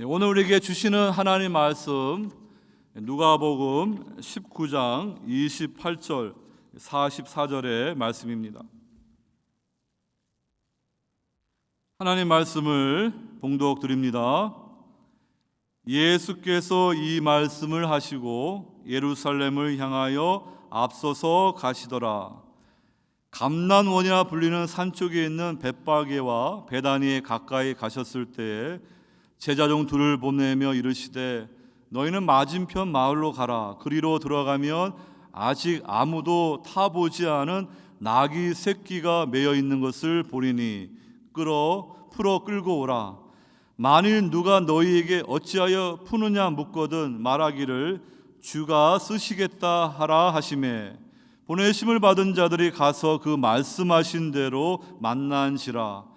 오늘 우리에게 주시는 하나님 말씀 누가복음 19장 28절 44절의 말씀입니다. 하나님 말씀을 봉독 드립니다. 예수께서 이 말씀을 하시고 예루살렘을 향하여 앞서서 가시더라. 감난원이라 불리는 산 쪽에 있는 벳바게와 베다니에 가까이 가셨을 때에 제자 중 둘을 보내며 이르시되 너희는 맞은편 마을로 가라. 그리로 들어가면 아직 아무도 타보지 않은 나귀 새끼가 매여 있는 것을 보리니 풀어 끌고 오라. 만일 누가 너희에게 어찌하여 푸느냐 묻거든 말하기를 주가 쓰시겠다 하라 하시매 보내심을 받은 자들이 가서 그 말씀하신 대로 만난지라.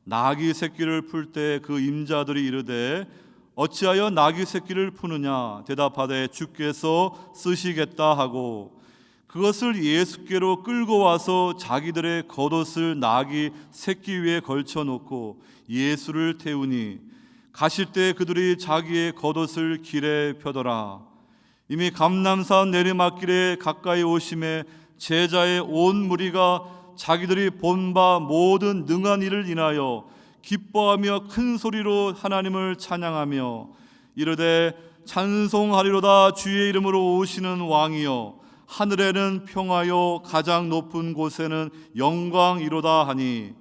나귀 새끼를 풀 때 그 임자들이 이르되 어찌하여 나귀 새끼를 푸느냐 대답하되 주께서 쓰시겠다 하고 그것을 예수께로 끌고 와서 자기들의 겉옷을 나귀 새끼 위에 걸쳐놓고 예수를 태우니 가실 때 그들이 자기의 겉옷을 길에 펴더라. 이미 감람산 내리막길에 가까이 오심에 제자의 온 무리가 자기들이 본 바 모든 능한 일을 인하여 기뻐하며 큰 소리로 하나님을 찬양하며 이르되 찬송하리로다. 주의 이름으로 오시는 왕이여 하늘에는 평화요 가장 높은 곳에는 영광이로다 하니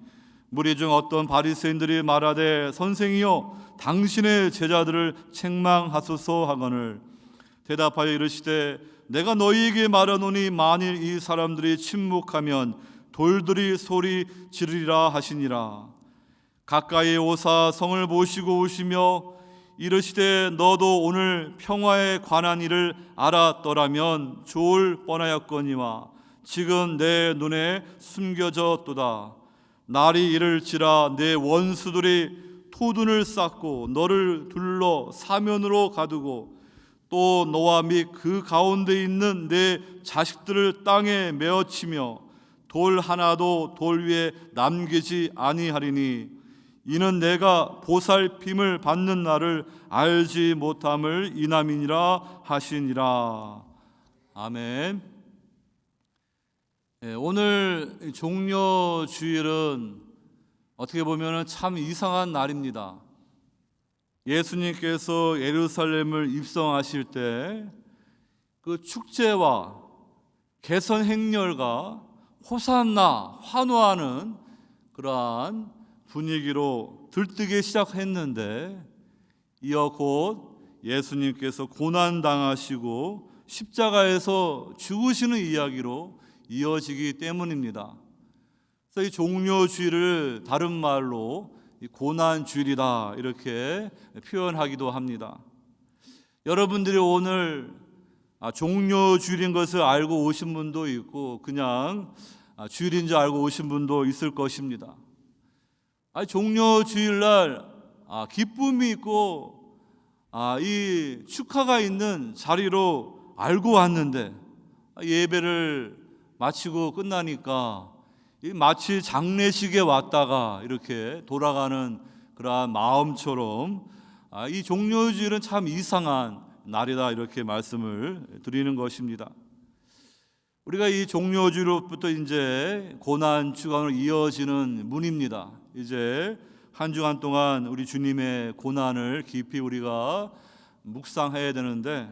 무리 중 어떤 바리새인들이 말하되 선생이여 당신의 제자들을 책망하소서 하거늘 대답하여 이르시되 내가 너희에게 말하노니 만일 이 사람들이 침묵하면 돌들이 소리 지르리라 하시니라. 가까이 오사 성을 모시고 오시며 이르시되 너도 오늘 평화에 관한 일을 알았더라면 좋을 뻔하였거니와 지금 내 눈에 숨겨졌도다. 날이 이를지라 내 원수들이 토둔을 쌓고 너를 둘러 사면으로 가두고 또 너와 및 그 가운데 있는 내 자식들을 땅에 메어치며 돌 하나도 돌 위에 남기지 아니하리니 이는 내가 보살핌을 받는 날을 알지 못함을 이남이니라 하시니라. 아멘. 오늘 종려주일은 어떻게 보면 참 이상한 날입니다. 예수님께서 예루살렘을 입성하실 때 그 축제와 개선 행렬과 호산나 환호하는 그러한 분위기로 들뜨기 시작했는데 이어 곧 예수님께서 고난당하시고 십자가에서 죽으시는 이야기로 이어지기 때문입니다. 그래서 이 종려주일을 다른 말로 고난주일이다 이렇게 표현하기도 합니다. 여러분들이 오늘 종려주일인 것을 알고 오신 분도 있고 그냥 주일인 줄 알고 오신 분도 있을 것입니다. 종려주일날 기쁨이 있고 이 축하가 있는 자리로 알고 왔는데 예배를 마치고 끝나니까 마치 장례식에 왔다가 이렇게 돌아가는 그러한 마음처럼 이 종려주일은 참 이상한 날이다 이렇게 말씀을 드리는 것입니다. 우리가 이 종려주일로부터 이제 고난 주간으로 이어지는 문입니다. 이제 한 주간 동안 우리 주님의 고난을 깊이 우리가 묵상해야 되는데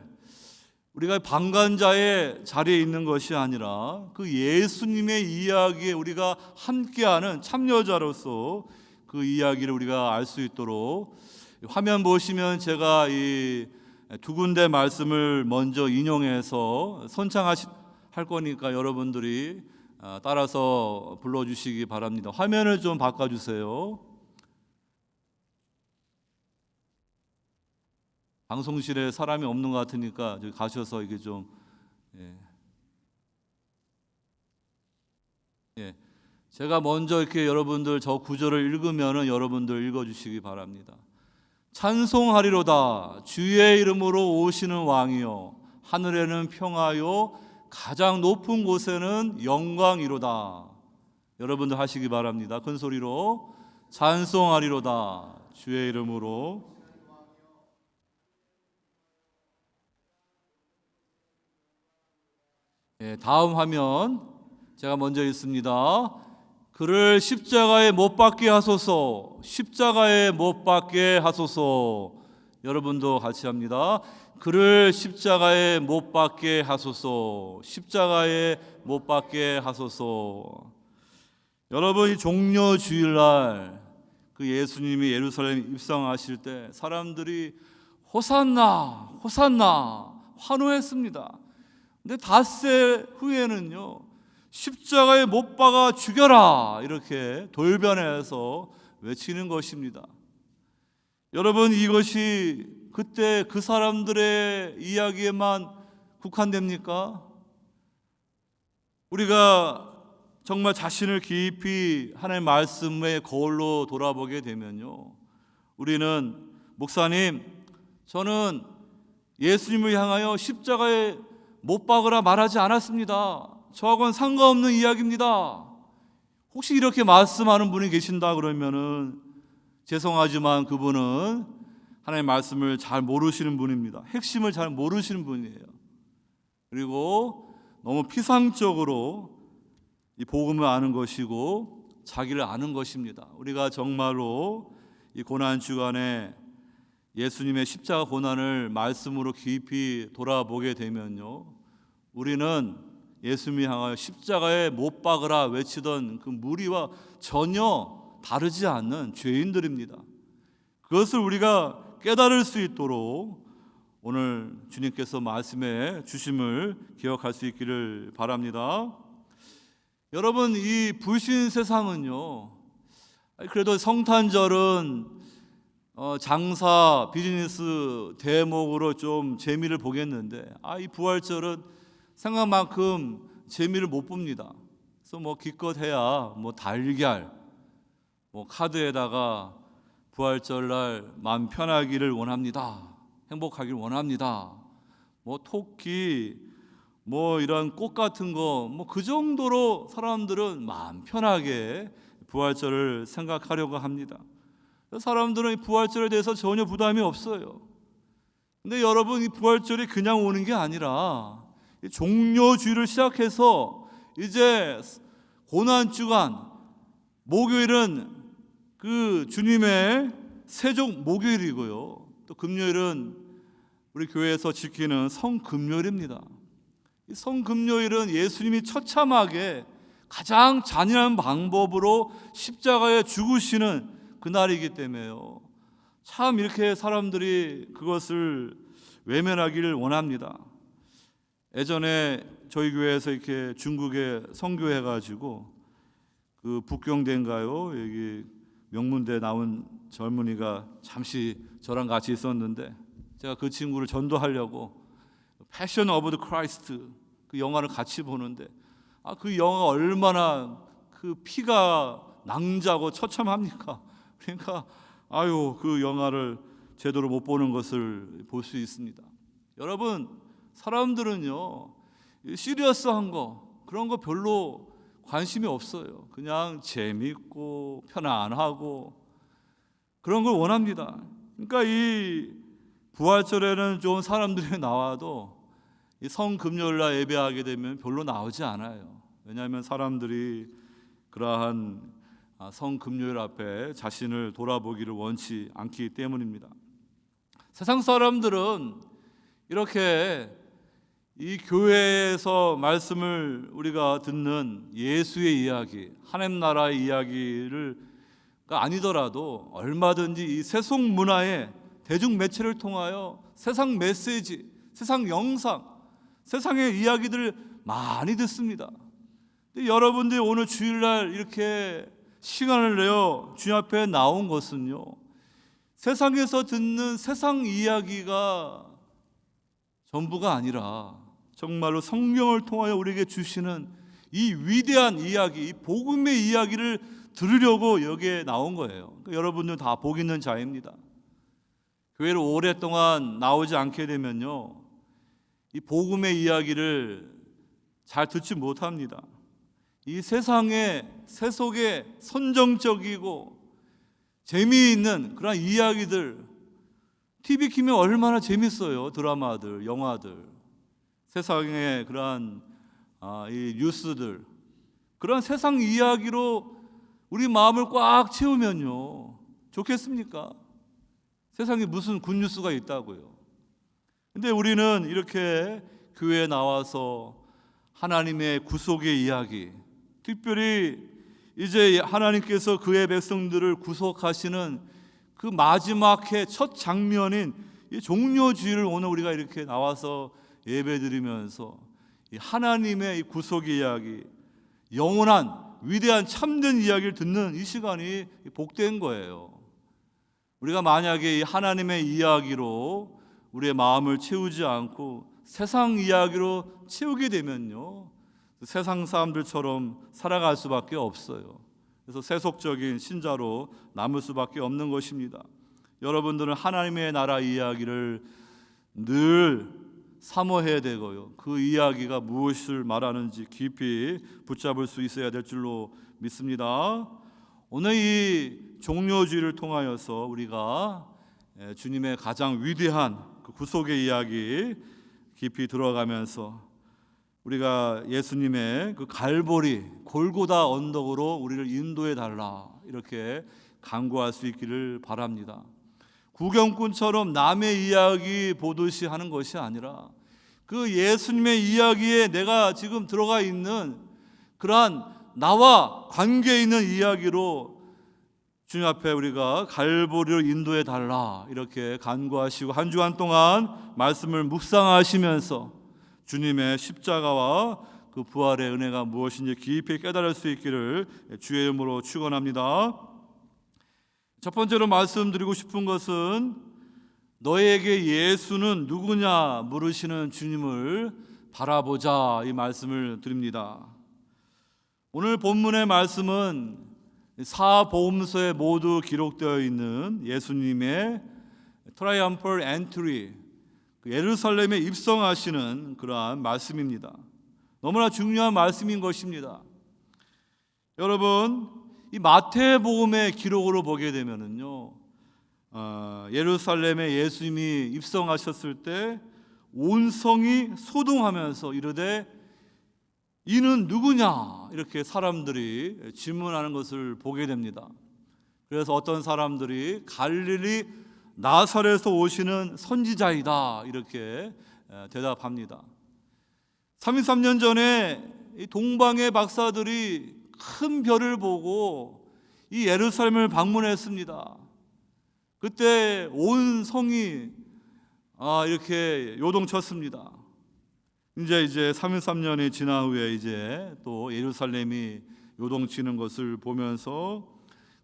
우리가 방관자의 자리에 있는 것이 아니라 그 예수님의 이야기에 우리가 함께하는 참여자로서 그 이야기를 우리가 알 수 있도록 화면 보시면 제가 이 두 군데 말씀을 먼저 인용해서 선창할 거니까 여러분들이 따라서 불러주시기 바랍니다. 화면을 좀 바꿔주세요. 방송실에 사람이 없는 것 같으니까 저기 가셔서 이게 좀 제가 먼저 이렇게 여러분들 저 구절을 읽으면은 여러분들 읽어주시기 바랍니다. 찬송하리로다. 주의 이름으로 오시는 왕이요 하늘에는 평화요 가장 높은 곳에는 영광이로다. 여러분들 하시기 바랍니다. 큰 소리로 찬송하리로다. 주의 이름으로 다음 화면 제가 먼저 읽습니다. 그를 십자가에 못 박게 하소서. 십자가에 못 박게 하소서. 여러분도 같이 합니다. 그를 십자가에 못 박게 하소서. 십자가에 못 박게 하소서. 여러분, 이 종려 주일날 그 예수님이 예루살렘 입성하실 때 사람들이 호산나 호산나 환호했습니다. 근데 닷새 후에는요, 십자가에 못 박아 죽여라 이렇게 돌변해서 외치는 것입니다. 여러분, 이것이 그때 그 사람들의 이야기에만 국한됩니까? 우리가 정말 자신을 깊이 하나님의 말씀의 거울로 돌아보게 되면요, 우리는 목사님, 저는 예수님을 향하여 십자가에 못 박으라 말하지 않았습니다. 저하고는 상관없는 이야기입니다. 혹시 이렇게 말씀하는 분이 계신다 그러면은 죄송하지만 그분은 하나님의 말씀을 잘 모르시는 분입니다. 핵심을 잘 모르시는 분이에요. 그리고 너무 피상적으로 이 복음을 아는 것이고 자기를 아는 것입니다. 우리가 정말로 이 고난 주간에 예수님의 십자가 고난을 말씀으로 깊이 돌아보게 되면요, 우리는 예수님이 향하여 십자가에 못 박으라 외치던 그 무리와 전혀 다르지 않는 죄인들입니다. 그것을 우리가 깨달을 수 있도록 오늘 주님께서 말씀해 주심을 기억할 수 있기를 바랍니다. 여러분, 이 불신 세상은요, 그래도 성탄절은 장사 비즈니스 대목으로 좀 재미를 보겠는데, 이 부활절은 생각만큼 재미를 못 봅니다. 그래서 기껏해야 달걀, 카드에다가 부활절날 마음 편하기를 원합니다. 행복하기를 원합니다. 토끼, 이런 꽃 같은 거, 그 정도로 사람들은 마음 편하게 부활절을 생각하려고 합니다. 사람들은 이 부활절에 대해서 전혀 부담이 없어요. 근데 여러분, 이 부활절이 그냥 오는 게 아니라 종려주일을 시작해서 이제 고난주간 목요일은 그 주님의 세종 목요일이고요, 또 금요일은 우리 교회에서 지키는 성금요일입니다. 이 성금요일은 예수님이 처참하게 가장 잔인한 방법으로 십자가에 죽으시는 그날이기 때문에요, 참 이렇게 사람들이 그것을 외면하기를 원합니다. 예전에 저희 교회에서 이렇게 중국에 선교해가지고 그 북경대인가요, 여기 명문대 나온 젊은이가 잠시 저랑 같이 있었는데, 제가 그 친구를 전도하려고 패션 오브 더 크라이스트 그 영화를 같이 보는데, 그 영화가 얼마나 그 피가 낭자고 처참합니까? 그러니까 그 영화를 제대로 못 보는 것을 볼 수 있습니다. 여러분, 사람들은요, 시리어스한 거, 그런 거 별로 관심이 없어요. 그냥 재미있고 편안하고 그런 걸 원합니다. 그러니까 이 부활절에는 좀 사람들이 나와도 이 성금요일날 예배하게 되면 별로 나오지 않아요. 왜냐하면 사람들이 그러한 성금요일 앞에 자신을 돌아보기를 원치 않기 때문입니다. 세상 사람들은 이렇게 이 교회에서 말씀을 우리가 듣는 예수의 이야기, 하나님 나라의 이야기를 아니더라도 얼마든지 이 세속 문화의 대중 매체를 통하여 세상 메시지, 세상 영상, 세상의 이야기들을 많이 듣습니다. 근데 여러분들이 오늘 주일날 이렇게 시간을 내어 주님 앞에 나온 것은요, 세상에서 듣는 세상 이야기가 전부가 아니라 정말로 성경을 통하여 우리에게 주시는 이 위대한 이야기, 이 복음의 이야기를 들으려고 여기에 나온 거예요. 그러니까 여러분들 다 복 있는 자입니다. 교회를 오랫동안 나오지 않게 되면요, 이 복음의 이야기를 잘 듣지 못합니다. 이 세상의 세속의 선정적이고 재미있는 그런 이야기들, TV 키면 얼마나 재밌어요. 드라마들, 영화들, 세상의 그러한 이 뉴스들, 그런 세상 이야기로 우리 마음을 꽉 채우면요, 좋겠습니까? 세상에 무슨 굿뉴스가 있다고요. 근데 우리는 이렇게 교회에 나와서 하나님의 구속의 이야기, 특별히 이제 하나님께서 그의 백성들을 구속하시는 그 마지막 해 첫 장면인 이 종료주일을 오늘 우리가 이렇게 나와서 예배드리면서 이 하나님의 이 구속의 이야기, 영원한 위대한 참된 이야기를 듣는 이 시간이 복된 거예요. 우리가 만약에 이 하나님의 이야기로 우리의 마음을 채우지 않고 세상 이야기로 채우게 되면요, 세상 사람들처럼 살아갈 수밖에 없어요. 그래서 세속적인 신자로 남을 수밖에 없는 것입니다. 여러분들은 하나님의 나라 이야기를 늘 사모해야 되고요, 그 이야기가 무엇을 말하는지 깊이 붙잡을 수 있어야 될 줄로 믿습니다. 오늘 이 종료주의를 통하여서 우리가 주님의 가장 위대한 그 구속의 이야기 깊이 들어가면서 우리가 예수님의 그 갈보리 골고다 언덕으로 우리를 인도해 달라, 이렇게 간구할 수 있기를 바랍니다. 구경꾼처럼 남의 이야기 보듯이 하는 것이 아니라 그 예수님의 이야기에 내가 지금 들어가 있는 그러한 나와 관계 있는 이야기로 주님 앞에 우리가 갈보리를 인도해 달라, 이렇게 간구하시고 한 주간 동안 말씀을 묵상하시면서 주님의 십자가와 그 부활의 은혜가 무엇인지 깊이 깨달을 수 있기를 주의 이름으로 축원합니다. 첫 번째로 말씀드리고 싶은 것은 너에게 예수는 누구냐 물으시는 주님을 바라보자, 이 말씀을 드립니다. 오늘 본문의 말씀은 사복음서에 모두 기록되어 있는 예수님의 트라이엄펄 엔트리, 예루살렘에 입성하시는 그러한 말씀입니다. 너무나 중요한 말씀인 것입니다. 여러분, 이 마태복음의 기록으로 보게 되면은요, 예루살렘에 예수님이 입성하셨을 때 온 성이 소동하면서 이르되 이는 누구냐, 이렇게 사람들이 질문하는 것을 보게 됩니다. 그래서 어떤 사람들이 갈릴리 나사렛에서 오시는 선지자이다, 이렇게 대답합니다. 33년 전에 이 동방의 박사들이 큰 별을 보고 이 예루살렘을 방문했습니다. 그때 온 성이 이렇게 요동쳤습니다. 이제 33년이 지난 후에 이제 또 예루살렘이 요동치는 것을 보면서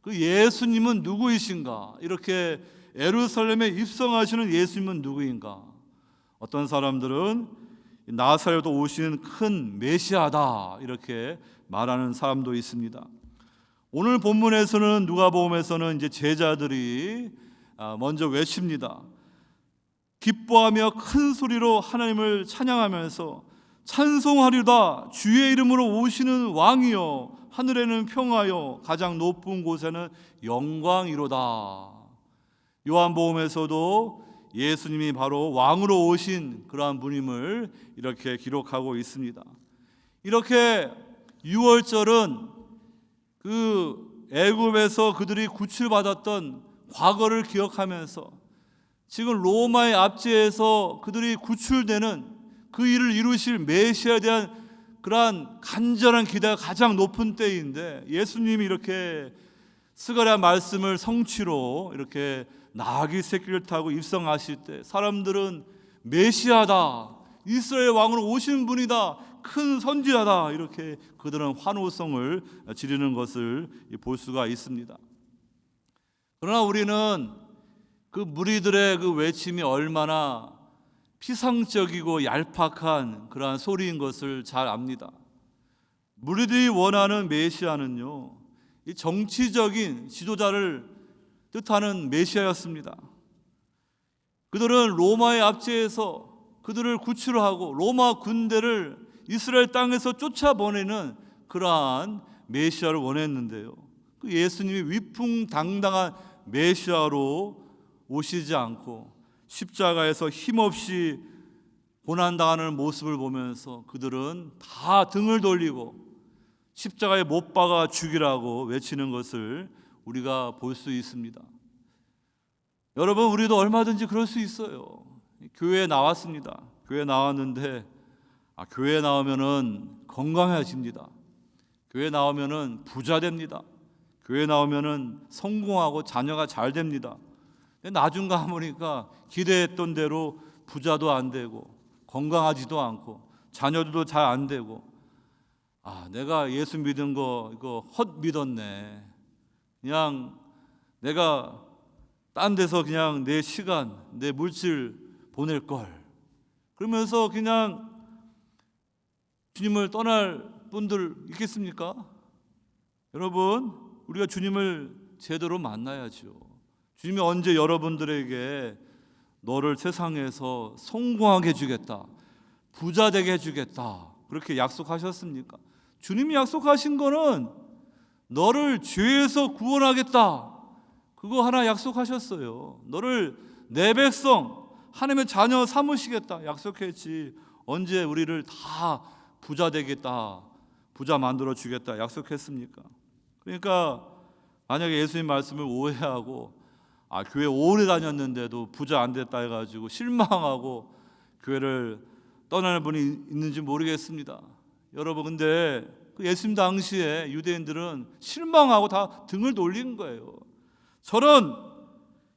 그 예수님은 누구이신가, 이렇게 예루살렘에 입성하시는 예수님은 누구인가. 어떤 사람들은 나사렛에서 오시는 큰 메시아다, 이렇게 말하는 사람도 있습니다. 오늘 본문에서는, 누가복음에서는 이제 제자들이 먼저 외칩니다. 기뻐하며 큰 소리로 하나님을 찬양하면서 찬송하리로다, 주의 이름으로 오시는 왕이여, 하늘에는 평화여, 가장 높은 곳에는 영광이로다. 요한복음에서도 예수님이 바로 왕으로 오신 그러한 분임을 이렇게 기록하고 있습니다. 이렇게 6월절은 그 애굽에서 그들이 구출받았던 과거를 기억하면서 지금 로마의 압제에서 그들이 구출되는 그 일을 이루실 메시아에 대한 그러한 간절한 기대가 가장 높은 때인데, 예수님이 이렇게 스가랴 말씀을 성취로 이렇게 나귀 새끼를 타고 입성하실 때 사람들은 메시아다, 이스라엘 왕으로 오신 분이다, 큰 선지자다, 이렇게 그들은 환호성을 지르는 것을 볼 수가 있습니다. 그러나 우리는 그 무리들의 그 외침이 얼마나 피상적이고 얄팍한 그러한 소리인 것을 잘 압니다. 무리들이 원하는 메시아는요, 이 정치적인 지도자를 뜻하는 메시아였습니다. 그들은 로마의 압제에서 그들을 구출하고 로마 군대를 이스라엘 땅에서 쫓아보내는 그러한 메시아를 원했는데요, 그 예수님이 위풍당당한 메시아로 오시지 않고 십자가에서 힘없이 고난당하는 모습을 보면서 그들은 다 등을 돌리고 십자가에 못 박아 죽이라고 외치는 것을 우리가 볼 수 있습니다. 여러분, 우리도 얼마든지 그럴 수 있어요. 교회에 나왔습니다. 교회에 나왔는데 교회에 나오면은 건강해집니다. 교회에 나오면은 부자 됩니다. 교회에 나오면은 성공하고 자녀가 잘 됩니다. 근데 나중 가보니까 기대했던 대로 부자도 안 되고 건강하지도 않고 자녀들도 잘 안 되고, 내가 예수 믿은 거 이거 헛 믿었네. 그냥 내가 딴 데서 그냥 내 시간, 내 물질 보낼 걸. 그러면서 그냥 주님을 떠날 분들 있겠습니까? 여러분, 우리가 주님을 제대로 만나야죠. 주님이 언제 여러분들에게 너를 세상에서 성공하게 해주겠다, 부자 되게 해주겠다 그렇게 약속하셨습니까? 주님이 약속하신 거는 너를 죄에서 구원하겠다, 그거 하나 약속하셨어요. 너를 내 백성, 하나님의 자녀 삼으시겠다 약속했지, 언제 우리를 다 부자 되겠다, 부자 만들어 주겠다 약속했습니까? 그러니까 만약에 예수님 말씀을 오해하고 교회 오래 다녔는데도 부자 안 됐다 해가지고 실망하고 교회를 떠나는 분이 있는지 모르겠습니다. 여러분, 근데 그 예수님 당시에 유대인들은 실망하고 다 등을 돌린 거예요. 저런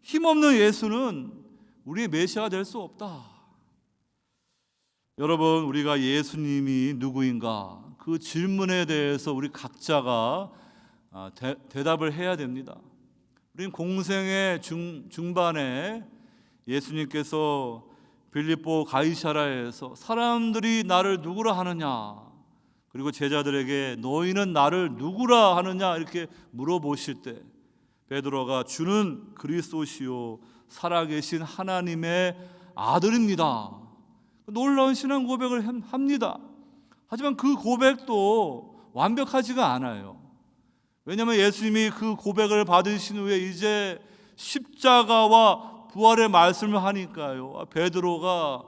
힘없는 예수는 우리의 메시아가 될 수 없다. 여러분, 우리가 예수님이 누구인가 그 질문에 대해서 우리 각자가 대답을 해야 됩니다. 우리는 공생의 중반에 예수님께서 빌립보 가이사라에서 사람들이 나를 누구라 하느냐, 그리고 제자들에게 너희는 나를 누구라 하느냐 이렇게 물어보실 때 베드로가 주는 그리스도시요 살아계신 하나님의 아들입니다, 놀라운 신앙 고백을 합니다. 하지만 그 고백도 완벽하지가 않아요. 왜냐하면 예수님이 그 고백을 받으신 후에 이제 십자가와 부활의 말씀을 하니까요, 베드로가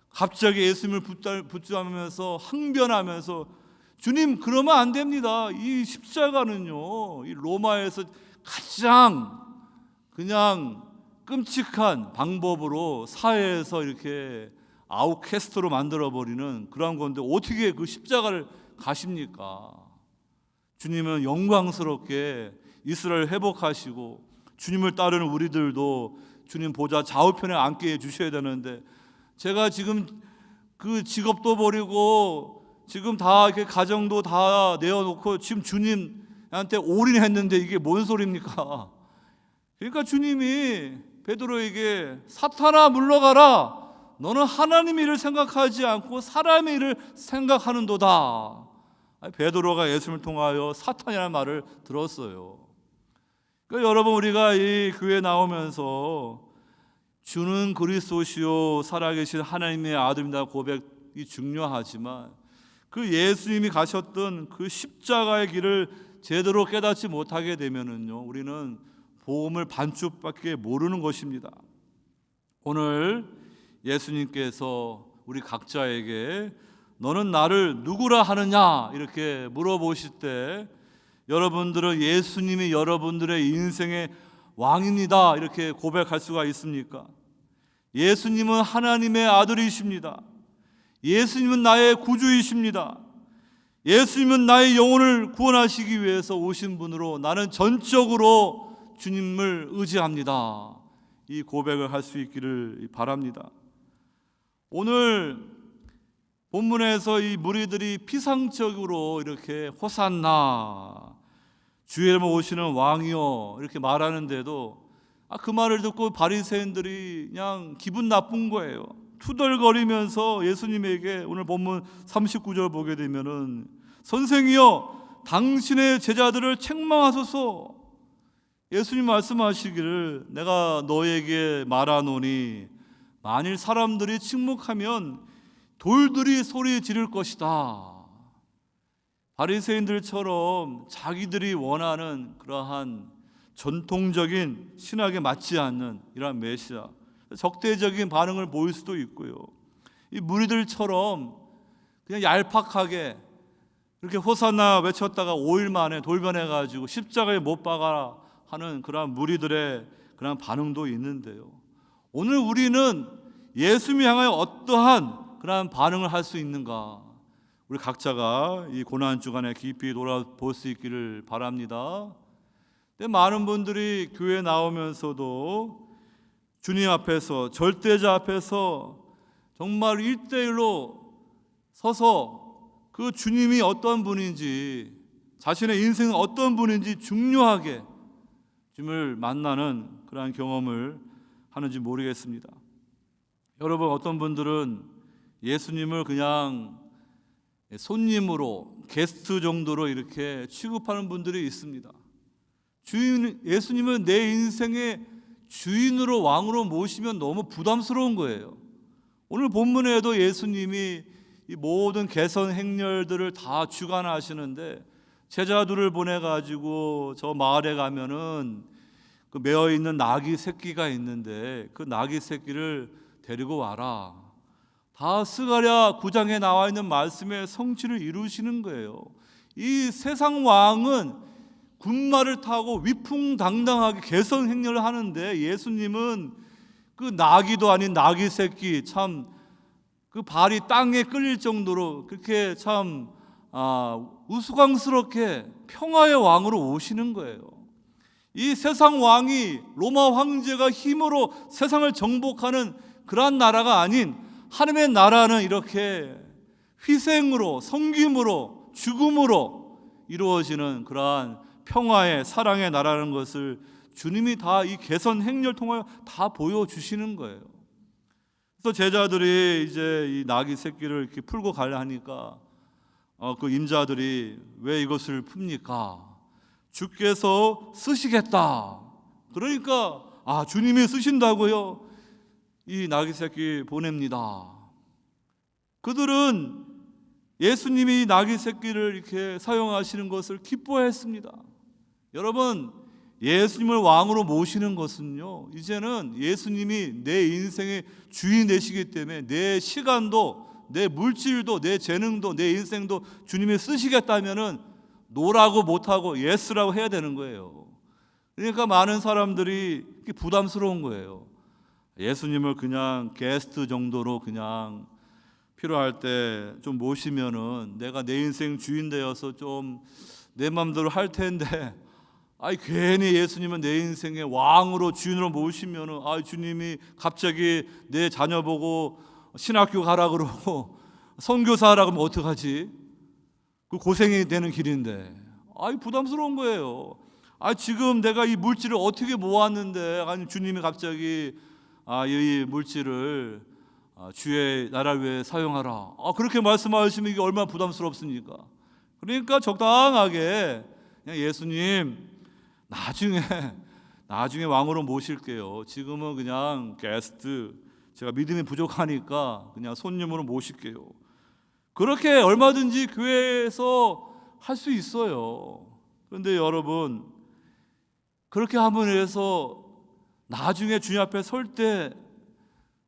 갑자기 예수님을 붙잡으면서 항변하면서 주님, 그러면 안 됩니다. 이 십자가는요, 이 로마에서 가장 그냥 끔찍한 방법으로 사회에서 이렇게 아웃캐스트로 만들어버리는 그런 건데 어떻게 그 십자가를 가십니까? 주님은 영광스럽게 이스라엘 회복하시고 주님을 따르는 우리들도 주님 보좌 좌우편에 앉게 해주셔야 되는데, 제가 지금 그 직업도 버리고 지금 다 이렇게 가정도 다 내어놓고 지금 주님한테 올인했는데 이게 뭔 소리입니까? 그러니까 주님이 베드로에게 사탄아 물러가라, 너는 하나님의 일을 생각하지 않고 사람의 일을 생각하는도다. 베드로가 예수님을 통하여 사탄이라는 말을 들었어요. 그러니까 여러분, 우리가 이 교회에 나오면서 주는 그리스도시요 살아계신 하나님의 아들입니다 고백이 중요하지만 그 예수님이 가셨던 그 십자가의 길을 제대로 깨닫지 못하게 되면은요, 우리는 복음을 반쪽밖에 모르는 것입니다. 오늘 예수님께서 우리 각자에게 너는 나를 누구라 하느냐 이렇게 물어보실 때 여러분들은 예수님이 여러분들의 인생의 왕입니다 이렇게 고백할 수가 있습니까? 예수님은 하나님의 아들이십니다. 예수님은 나의 구주이십니다. 예수님은 나의 영혼을 구원하시기 위해서 오신 분으로 나는 전적으로 주님을 의지합니다. 이 고백을 할 수 있기를 바랍니다. 오늘 본문에서 이 무리들이 피상적으로 이렇게 호산나 주의 이름으로 오시는 왕이요 이렇게 말하는데도 그 말을 듣고 바리새인들이 그냥 기분 나쁜 거예요. 투덜거리면서 예수님에게 오늘 본문 39절 보게 되면은 선생이여 당신의 제자들을 책망하소서. 예수님 말씀하시기를 내가 너에게 말하노니 만일 사람들이 침묵하면 돌들이 소리 지를 것이다. 바리새인들처럼 자기들이 원하는 그러한 전통적인 신학에 맞지 않는 이러한 메시아, 적대적인 반응을 보일 수도 있고요. 이 무리들처럼 그냥 얄팍하게 이렇게 호산나 외쳤다가 5일 만에 돌변해가지고 십자가에 못 박아라 하는 그런 무리들의 그런 반응도 있는데요. 오늘 우리는 예수님을 향하여 어떠한 그런 반응을 할 수 있는가? 우리 각자가 이 고난 주간에 깊이 돌아볼 수 있기를 바랍니다. 근데 많은 분들이 교회 나오면서도 주님 앞에서, 절대자 앞에서 정말 1대1로 서서 그 주님이 어떤 분인지, 자신의 인생은 어떤 분인지 중요하게 주님을 만나는 그러한 경험을 하는지 모르겠습니다. 여러분, 어떤 분들은 예수님을 그냥 손님으로, 게스트 정도로 이렇게 취급하는 분들이 있습니다. 예수님은 내 인생의 주인으로, 왕으로 모시면 너무 부담스러운 거예요. 오늘 본문에도 예수님이 이 모든 개선 행렬들을 다 주관하시는데 제자들을 보내가지고 저 마을에 가면은 그 매어 있는 나귀 새끼가 있는데 그 나귀 새끼를 데리고 와라. 다 스가랴 9장에 나와 있는 말씀의 성취를 이루시는 거예요. 이 세상 왕은 군마를 타고 위풍당당하게 개선 행렬을 하는데 예수님은 그 나귀도 아닌 나귀 새끼, 참 그 발이 땅에 끌릴 정도로 그렇게 참 우스꽝스럽게 평화의 왕으로 오시는 거예요. 이 세상 왕이 로마 황제가 힘으로 세상을 정복하는 그러한 나라가 아닌 하나님의 나라는 이렇게 희생으로, 섬김으로, 죽음으로 이루어지는 그러한 평화의, 사랑의 나라는 것을 주님이 다 이 개선 행렬 통하여 다 보여주시는 거예요. 그래서 제자들이 이제 이 나귀 새끼를 이렇게 풀고 가려 하니까 그 임자들이 왜 이것을 풉니까? 주께서 쓰시겠다. 그러니까 주님이 쓰신다고요? 이 나귀 새끼 보냅니다. 그들은 예수님이 나귀 새끼를 이렇게 사용하시는 것을 기뻐했습니다. 여러분, 예수님을 왕으로 모시는 것은요, 이제는 예수님이 내 인생의 주인 되시기 때문에 내 시간도, 내 물질도, 내 재능도, 내 인생도 주님이 쓰시겠다면은 노라고 못하고 예스라고 해야 되는 거예요. 그러니까 많은 사람들이 부담스러운 거예요. 예수님을 그냥 게스트 정도로 그냥 필요할 때 좀 모시면은 내가 내 인생 주인 되어서 좀 내 마음대로 할 텐데, 괜히 예수님은 내 인생의 왕으로, 주인으로 모시면은 주님이 갑자기 내 자녀 보고 신학교 가라 그러고 선교사 하라고 하면 어떡하지? 그 고생이 되는 길인데 부담스러운 거예요. 지금 내가 이 물질을 어떻게 모았는데 주님이 갑자기 이 물질을 주의 나라를 위해 사용하라, 그렇게 말씀하시면 이게 얼마나 부담스럽습니까? 그러니까 적당하게 그냥 예수님 나중에 왕으로 모실게요. 지금은 그냥 게스트, 제가 믿음이 부족하니까 그냥 손님으로 모실게요. 그렇게 얼마든지 교회에서 할 수 있어요. 그런데 여러분, 그렇게 함으로 해서 나중에 주님 앞에 설 때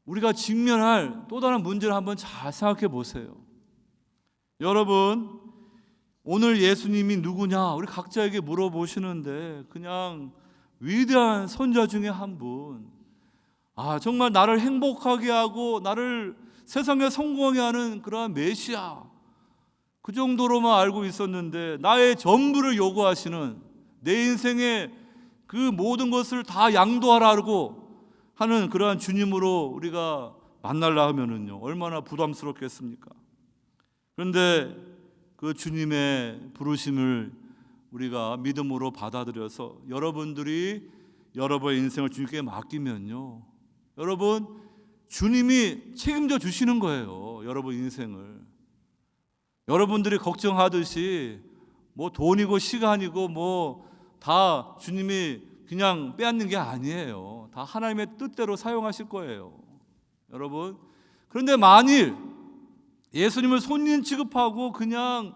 우리가 직면할 또 다른 문제를 한번 잘 생각해 보세요. 여러분, 오늘 예수님이 누구냐 우리 각자에게 물어보시는데 그냥 위대한 선자 중에 한 분, 정말 나를 행복하게 하고 나를 세상에 성공하게 하는 그러한 메시아, 그 정도로만 알고 있었는데 나의 전부를 요구하시는, 내 인생의 그 모든 것을 다 양도하라고 하는 그러한 주님으로 우리가 만나려 하면은요 얼마나 부담스럽겠습니까? 그런데 그 주님의 부르심을 우리가 믿음으로 받아들여서 여러분들이 여러분의 인생을 주님께 맡기면요, 여러분, 주님이 책임져 주시는 거예요. 여러분 인생을 여러분들이 걱정하듯이 뭐 돈이고 시간이고 뭐 다 주님이 그냥 빼앗는 게 아니에요. 다 하나님의 뜻대로 사용하실 거예요, 여러분. 그런데 만일 예수님을 손님 취급하고 그냥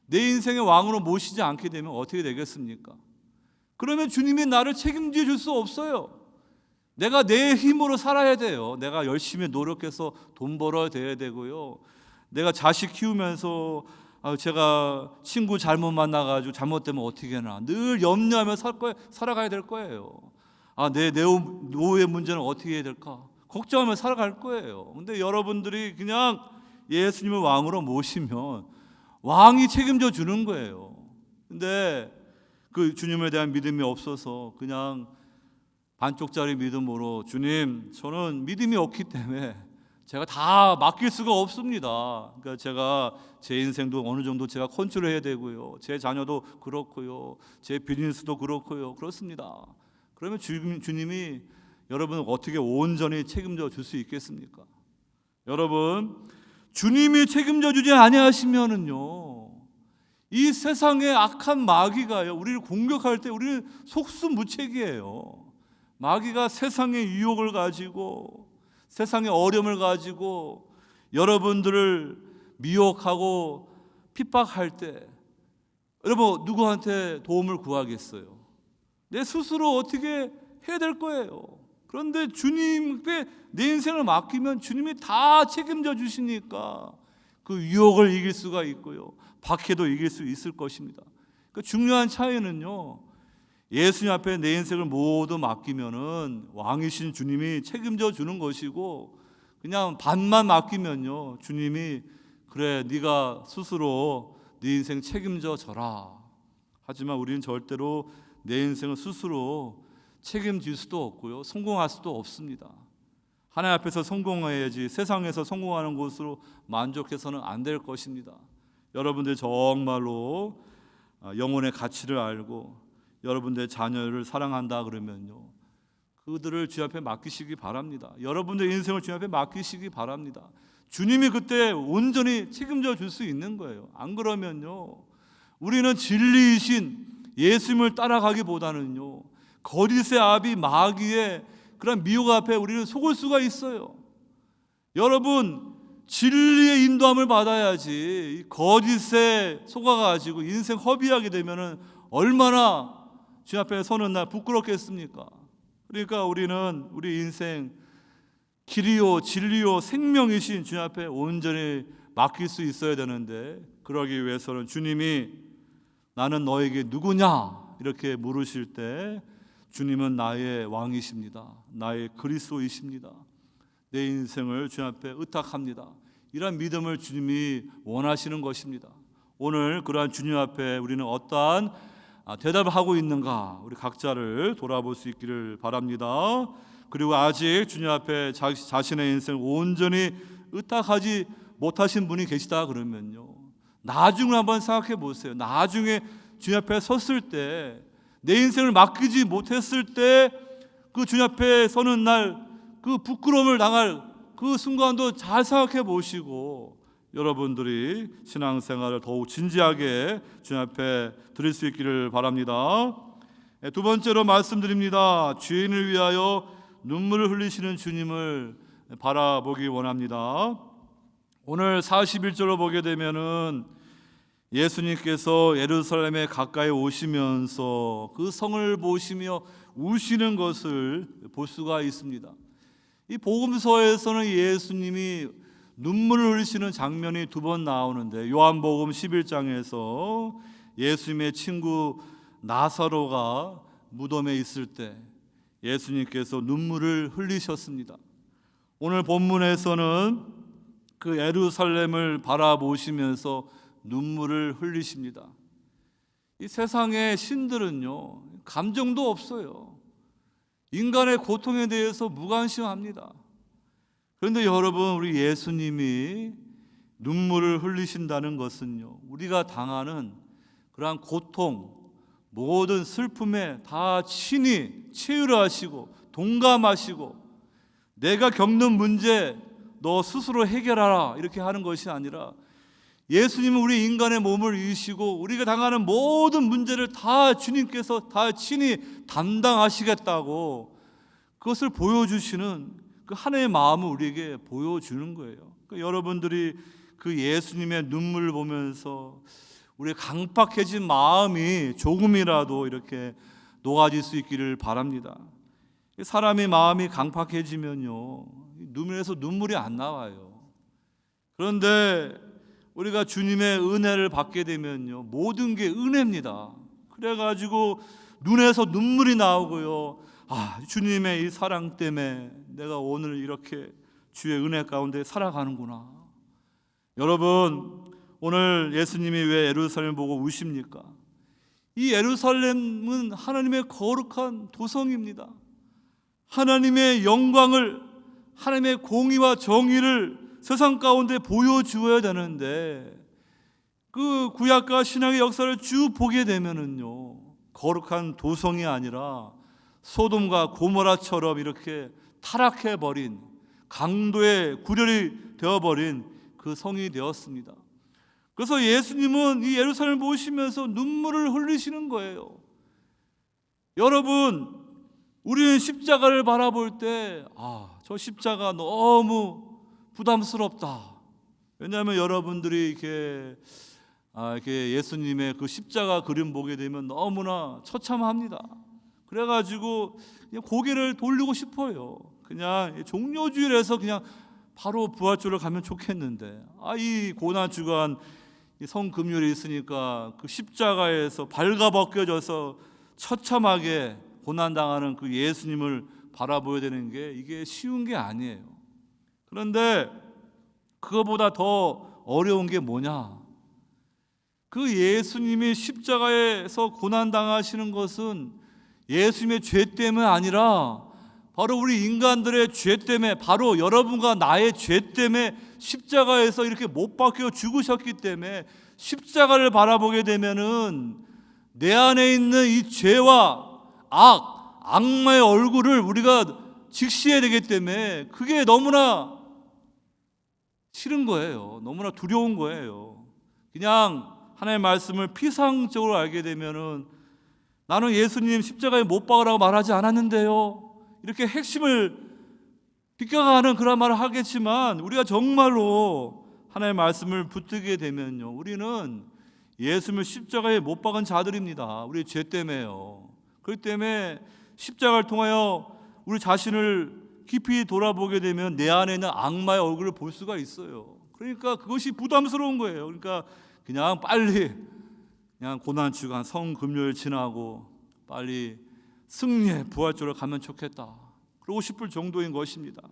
내 인생의 왕으로 모시지 않게 되면 어떻게 되겠습니까? 그러면 주님이 나를 책임져 줄 수 없어요. 내가 내 힘으로 살아야 돼요. 내가 열심히 노력해서 돈 벌어야 돼야 되고요. 내가 자식 키우면서 제가 친구 잘못 만나가지고 잘못되면 어떻게 하나 늘 염려하며 살아가야 될 거예요. 내 노후의 문제는 어떻게 해야 될까 걱정하며 살아갈 거예요. 근데 여러분들이 그냥 예수님을 왕으로 모시면 왕이 책임져 주는 거예요. 근데 그 주님에 대한 믿음이 없어서 그냥 반쪽짜리 믿음으로 주님, 저는 믿음이 없기 때문에 제가 다 맡길 수가 없습니다. 그러니까 제가 제 인생도 어느 정도 제가 컨트롤해야 되고요. 제 자녀도 그렇고요. 제 비즈니스도 그렇고요. 그렇습니다. 그러면 주님이 여러분을 어떻게 온전히 책임져 줄 수 있겠습니까? 여러분, 주님이 책임져 주지 아니하시면은요, 이 세상의 악한 마귀가요, 우리를 공격할 때 우리는 속수무책이에요. 마귀가 세상의 유혹을 가지고 세상의 어려움을 가지고 여러분들을 미혹하고 핍박할 때 여러분 누구한테 도움을 구하겠어요? 내 스스로 어떻게 해야 될 거예요. 그런데 주님께 내 인생을 맡기면 주님이 다 책임져 주시니까 그 유혹을 이길 수가 있고요, 박해도 이길 수 있을 것입니다. 그 중요한 차이는요, 예수님 앞에 내 인생을 모두 맡기면은 왕이신 주님이 책임져 주는 것이고, 그냥 반만 맡기면요, 주님이 그래 네가 스스로 네 인생 책임져 져라. 하지만 우리는 절대로 내 인생을 스스로 책임질 수도 없고요, 성공할 수도 없습니다. 하나님 앞에서 성공해야지 세상에서 성공하는 것으로 만족해서는 안 될 것입니다. 여러분들 정말로 영혼의 가치를 알고 여러분들의 자녀를 사랑한다 그러면요, 그들을 주님 앞에 맡기시기 바랍니다. 여러분들의 인생을 주님 앞에 맡기시기 바랍니다. 주님이 그때 온전히 책임져 줄 수 있는 거예요. 안 그러면요, 우리는 진리이신 예수님을 따라가기보다는요, 거짓의 아비 마귀의 그런 미혹 앞에 우리는 속을 수가 있어요. 여러분, 진리의 인도함을 받아야지 거짓에 속아가지고 인생 허비하게 되면은 얼마나 주님 앞에 서는 날 부끄럽겠습니까? 그러니까 우리는 우리 인생 길이요 진리요 생명이신 주님 앞에 온전히 맡길 수 있어야 되는데, 그러기 위해서는 주님이 나는 너에게 누구냐 이렇게 물으실 때 주님은 나의 왕이십니다. 나의 그리스도이십니다. 내 인생을 주님 앞에 의탁합니다. 이런 믿음을 주님이 원하시는 것입니다. 오늘 그러한 주님 앞에 우리는 어떠한 대답을 하고 있는가, 우리 각자를 돌아볼 수 있기를 바랍니다. 그리고 아직 주님 앞에 자신의 인생을 온전히 의탁하지 못하신 분이 계시다 그러면요, 나중을 한번 생각해 보세요. 나중에 주님 앞에 섰을 때, 내 인생을 맡기지 못했을 때 그 주님 앞에 서는 날 그 부끄러움을 당할 그 순간도 잘 생각해 보시고 여러분들이 신앙생활을 더욱 진지하게 주님 앞에 드릴 수 있기를 바랍니다. 두 번째로 말씀드립니다. 죄인을 위하여 눈물을 흘리시는 주님을 바라보기 원합니다. 오늘 41절로 보게 되면은 예수님께서 예루살렘에 가까이 오시면서 그 성을 보시며 우시는 것을 볼 수가 있습니다. 이 복음서에서는 예수님이 눈물을 흘리시는 장면이 두 번 나오는데, 요한복음 11장에서 예수님의 친구 나사로가 무덤에 있을 때 예수님께서 눈물을 흘리셨습니다. 오늘 본문에서는 그 예루살렘을 바라보시면서 눈물을 흘리십니다. 이 세상의 신들은요, 감정도 없어요. 인간의 고통에 대해서 무관심합니다. 그런데 여러분, 우리 예수님이 눈물을 흘리신다는 것은요, 우리가 당하는 그러한 고통, 모든 슬픔에 다 친히 치유하시고 동감하시고, 내가 겪는 문제 너 스스로 해결하라 이렇게 하는 것이 아니라, 예수님은 우리 인간의 몸을 이으시고 우리가 당하는 모든 문제를 다 주님께서 다 친히 담당하시겠다고 그것을 보여주시는 그 하나의 마음을 우리에게 보여주는 거예요. 그러니까 여러분들이 그 예수님의 눈물을 보면서 우리의 강팍해진 마음이 조금이라도 이렇게 녹아질 수 있기를 바랍니다. 사람이 마음이 강팍해지면요, 눈에서 눈물이 안 나와요. 그런데 우리가 주님의 은혜를 받게 되면요, 모든 게 은혜입니다. 그래가지고 눈에서 눈물이 나오고요, 주님의 이 사랑 때문에 내가 오늘 이렇게 주의 은혜 가운데 살아가는구나. 여러분, 오늘 예수님이 왜 예루살렘을 보고 우십니까? 이 예루살렘은 하나님의 거룩한 도성입니다. 하나님의 영광을, 하나님의 공의와 정의를 세상 가운데 보여주어야 되는데, 그 구약과 신약의 역사를 쭉 보게 되면은요, 거룩한 도성이 아니라 소돔과 고모라처럼 이렇게 타락해버린, 강도의 구렬이 되어버린 그 성이 되었습니다. 그래서 예수님은 이 예루살렘을 보시면서 눈물을 흘리시는 거예요. 여러분, 우리는 십자가를 바라볼 때 저 십자가 너무 부담스럽다. 왜냐하면 여러분들이 이렇게 예수님의 그 십자가 그림 보게 되면 너무나 처참합니다. 그래가지고 그냥 고개를 돌리고 싶어요. 그냥 종료주일에서 그냥 바로 부활주를 가면 좋겠는데, 이 고난 주간 성금요일이 있으니까 그 십자가에서 발가벗겨져서 처참하게 고난당하는 그 예수님을 바라보야 되는 게 이게 쉬운 게 아니에요. 그런데 그거보다 더 어려운 게 뭐냐? 그 예수님이 십자가에서 고난당하시는 것은 예수님의 죄 때문에 아니라 바로 우리 인간들의 죄 때문에, 바로 여러분과 나의 죄 때문에 십자가에서 이렇게 못 박혀 죽으셨기 때문에, 십자가를 바라보게 되면은 내 안에 있는 이 죄와 악마의 얼굴을 우리가 직시해야 되기 때문에 그게 너무나 싫은 거예요. 너무나 두려운 거예요. 그냥 하나님의 말씀을 피상적으로 알게 되면은 나는 예수님 십자가에 못 박으라고 말하지 않았는데요, 이렇게 핵심을 비껴가는 그런 말을 하겠지만, 우리가 정말로 하나님의 말씀을 붙들게 되면요, 우리는 예수님을 십자가에 못 박은 자들입니다. 우리 죄 때문에요. 그렇기 때문에 십자가를 통하여 우리 자신을 깊이 돌아보게 되면 내 안에 있는 악마의 얼굴을 볼 수가 있어요. 그러니까 그것이 부담스러운 거예요. 그러니까 그냥 빨리 그냥 고난주간 성금요일 지나고 빨리 승리의 부활주를 가면 좋겠다, 그러고 싶을 정도인 것입니다.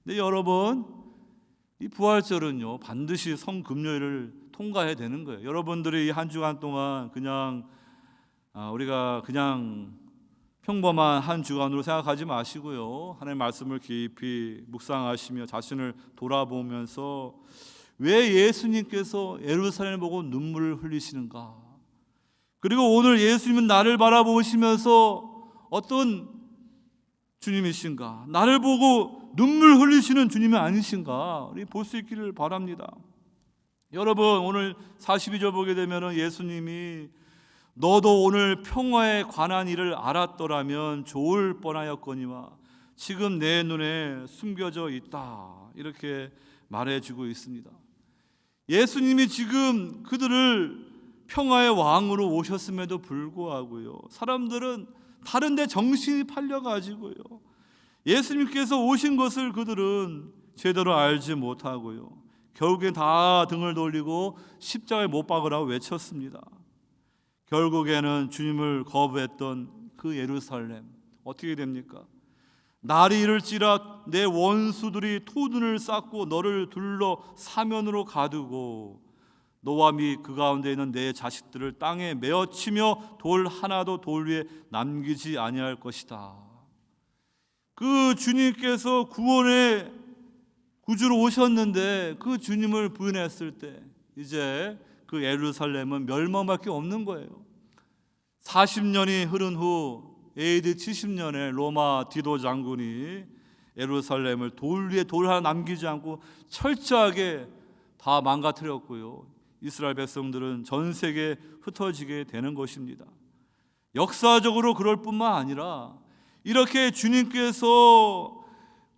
근데 여러분, 이 부활절은요 반드시 성금요일을 통과해야 되는 거예요. 여러분들이 이 한 주간 동안 그냥 우리가 그냥 평범한 한 주간으로 생각하지 마시고요, 하나님의 말씀을 깊이 묵상하시며 자신을 돌아보면서 왜 예수님께서 예루살렘을 보고 눈물을 흘리시는가, 그리고 오늘 예수님은 나를 바라보시면서 어떤 주님이신가, 나를 보고 눈물 흘리시는 주님이 아니신가, 우리 볼 수 있기를 바랍니다. 여러분, 오늘 42절 보게 되면 예수님이 너도 오늘 평화에 관한 일을 알았더라면 좋을 뻔하였거니와 지금 내 눈에 숨겨져 있다, 이렇게 말해주고 있습니다. 예수님이 지금 그들을 평화의 왕으로 오셨음에도 불구하고요, 사람들은 다른 데 정신이 팔려가지고요, 예수님께서 오신 것을 그들은 제대로 알지 못하고요, 결국엔 다 등을 돌리고 십자가에 못 박으라고 외쳤습니다. 결국에는 주님을 거부했던 그 예루살렘 어떻게 됩니까? 날이 이를지라 내 원수들이 토둔을 쌓고 너를 둘러 사면으로 가두고 너와 및 그 가운데 있는 내 자식들을 땅에 메어치며 돌 하나도 돌 위에 남기지 아니할 것이다. 그 주님께서 구원의 구주로 오셨는데 그 주님을 부인했을 때 이제 그 예루살렘은 멸망밖에 없는 거예요. 40년이 흐른 후 AD 70년에 로마 디도 장군이 예루살렘을 돌 위에 돌 하나 남기지 않고 철저하게 다 망가뜨렸고요, 이스라엘 백성들은 전 세계에 흩어지게 되는 것입니다. 역사적으로 그럴 뿐만 아니라 이렇게 주님께서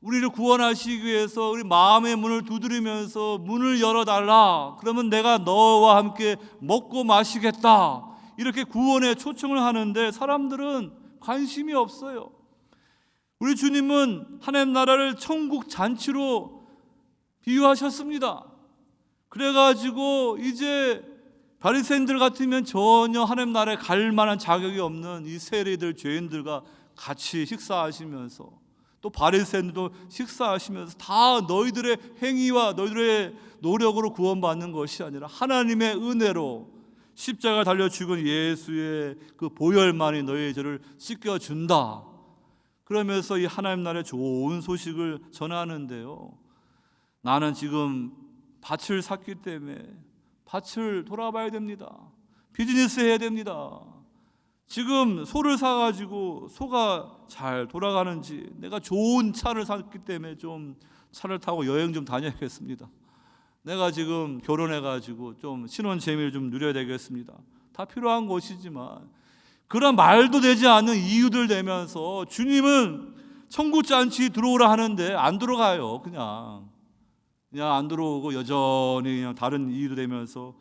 우리를 구원하시기 위해서 우리 마음의 문을 두드리면서 문을 열어달라, 그러면 내가 너와 함께 먹고 마시겠다, 이렇게 구원에 초청을 하는데 사람들은 관심이 없어요. 우리 주님은 하나님 나라를 천국 잔치로 비유하셨습니다. 그래가지고 이제 바리새인들 같으면 전혀 하나님 나라에 갈 만한 자격이 없는 이 세리들, 죄인들과 같이 식사하시면서, 또 바리새인들도 식사하시면서 다 너희들의 행위와 너희들의 노력으로 구원받는 것이 아니라 하나님의 은혜로 십자가 달려 죽은 예수의 그 보혈만이 너희의 죄를 씻겨준다. 그러면서 이 하나님 나라의 좋은 소식을 전하는데요, 나는 지금 밭을 샀기 때문에 밭을 돌아봐야 됩니다. 비즈니스 해야 됩니다. 지금 소를 사가지고 소가 잘 돌아가는지, 내가 좋은 차를 샀기 때문에 좀 차를 타고 여행 좀 다녀야겠습니다. 내가 지금 결혼해가지고 좀 신혼 재미를 좀 누려야 되겠습니다. 다 필요한 것이지만 그런 말도 되지 않는 이유들 대면서 주님은 천국 잔치 들어오라 하는데 안 들어가요. 그냥 안 들어오고 여전히 그냥 다른 이유도 되면서,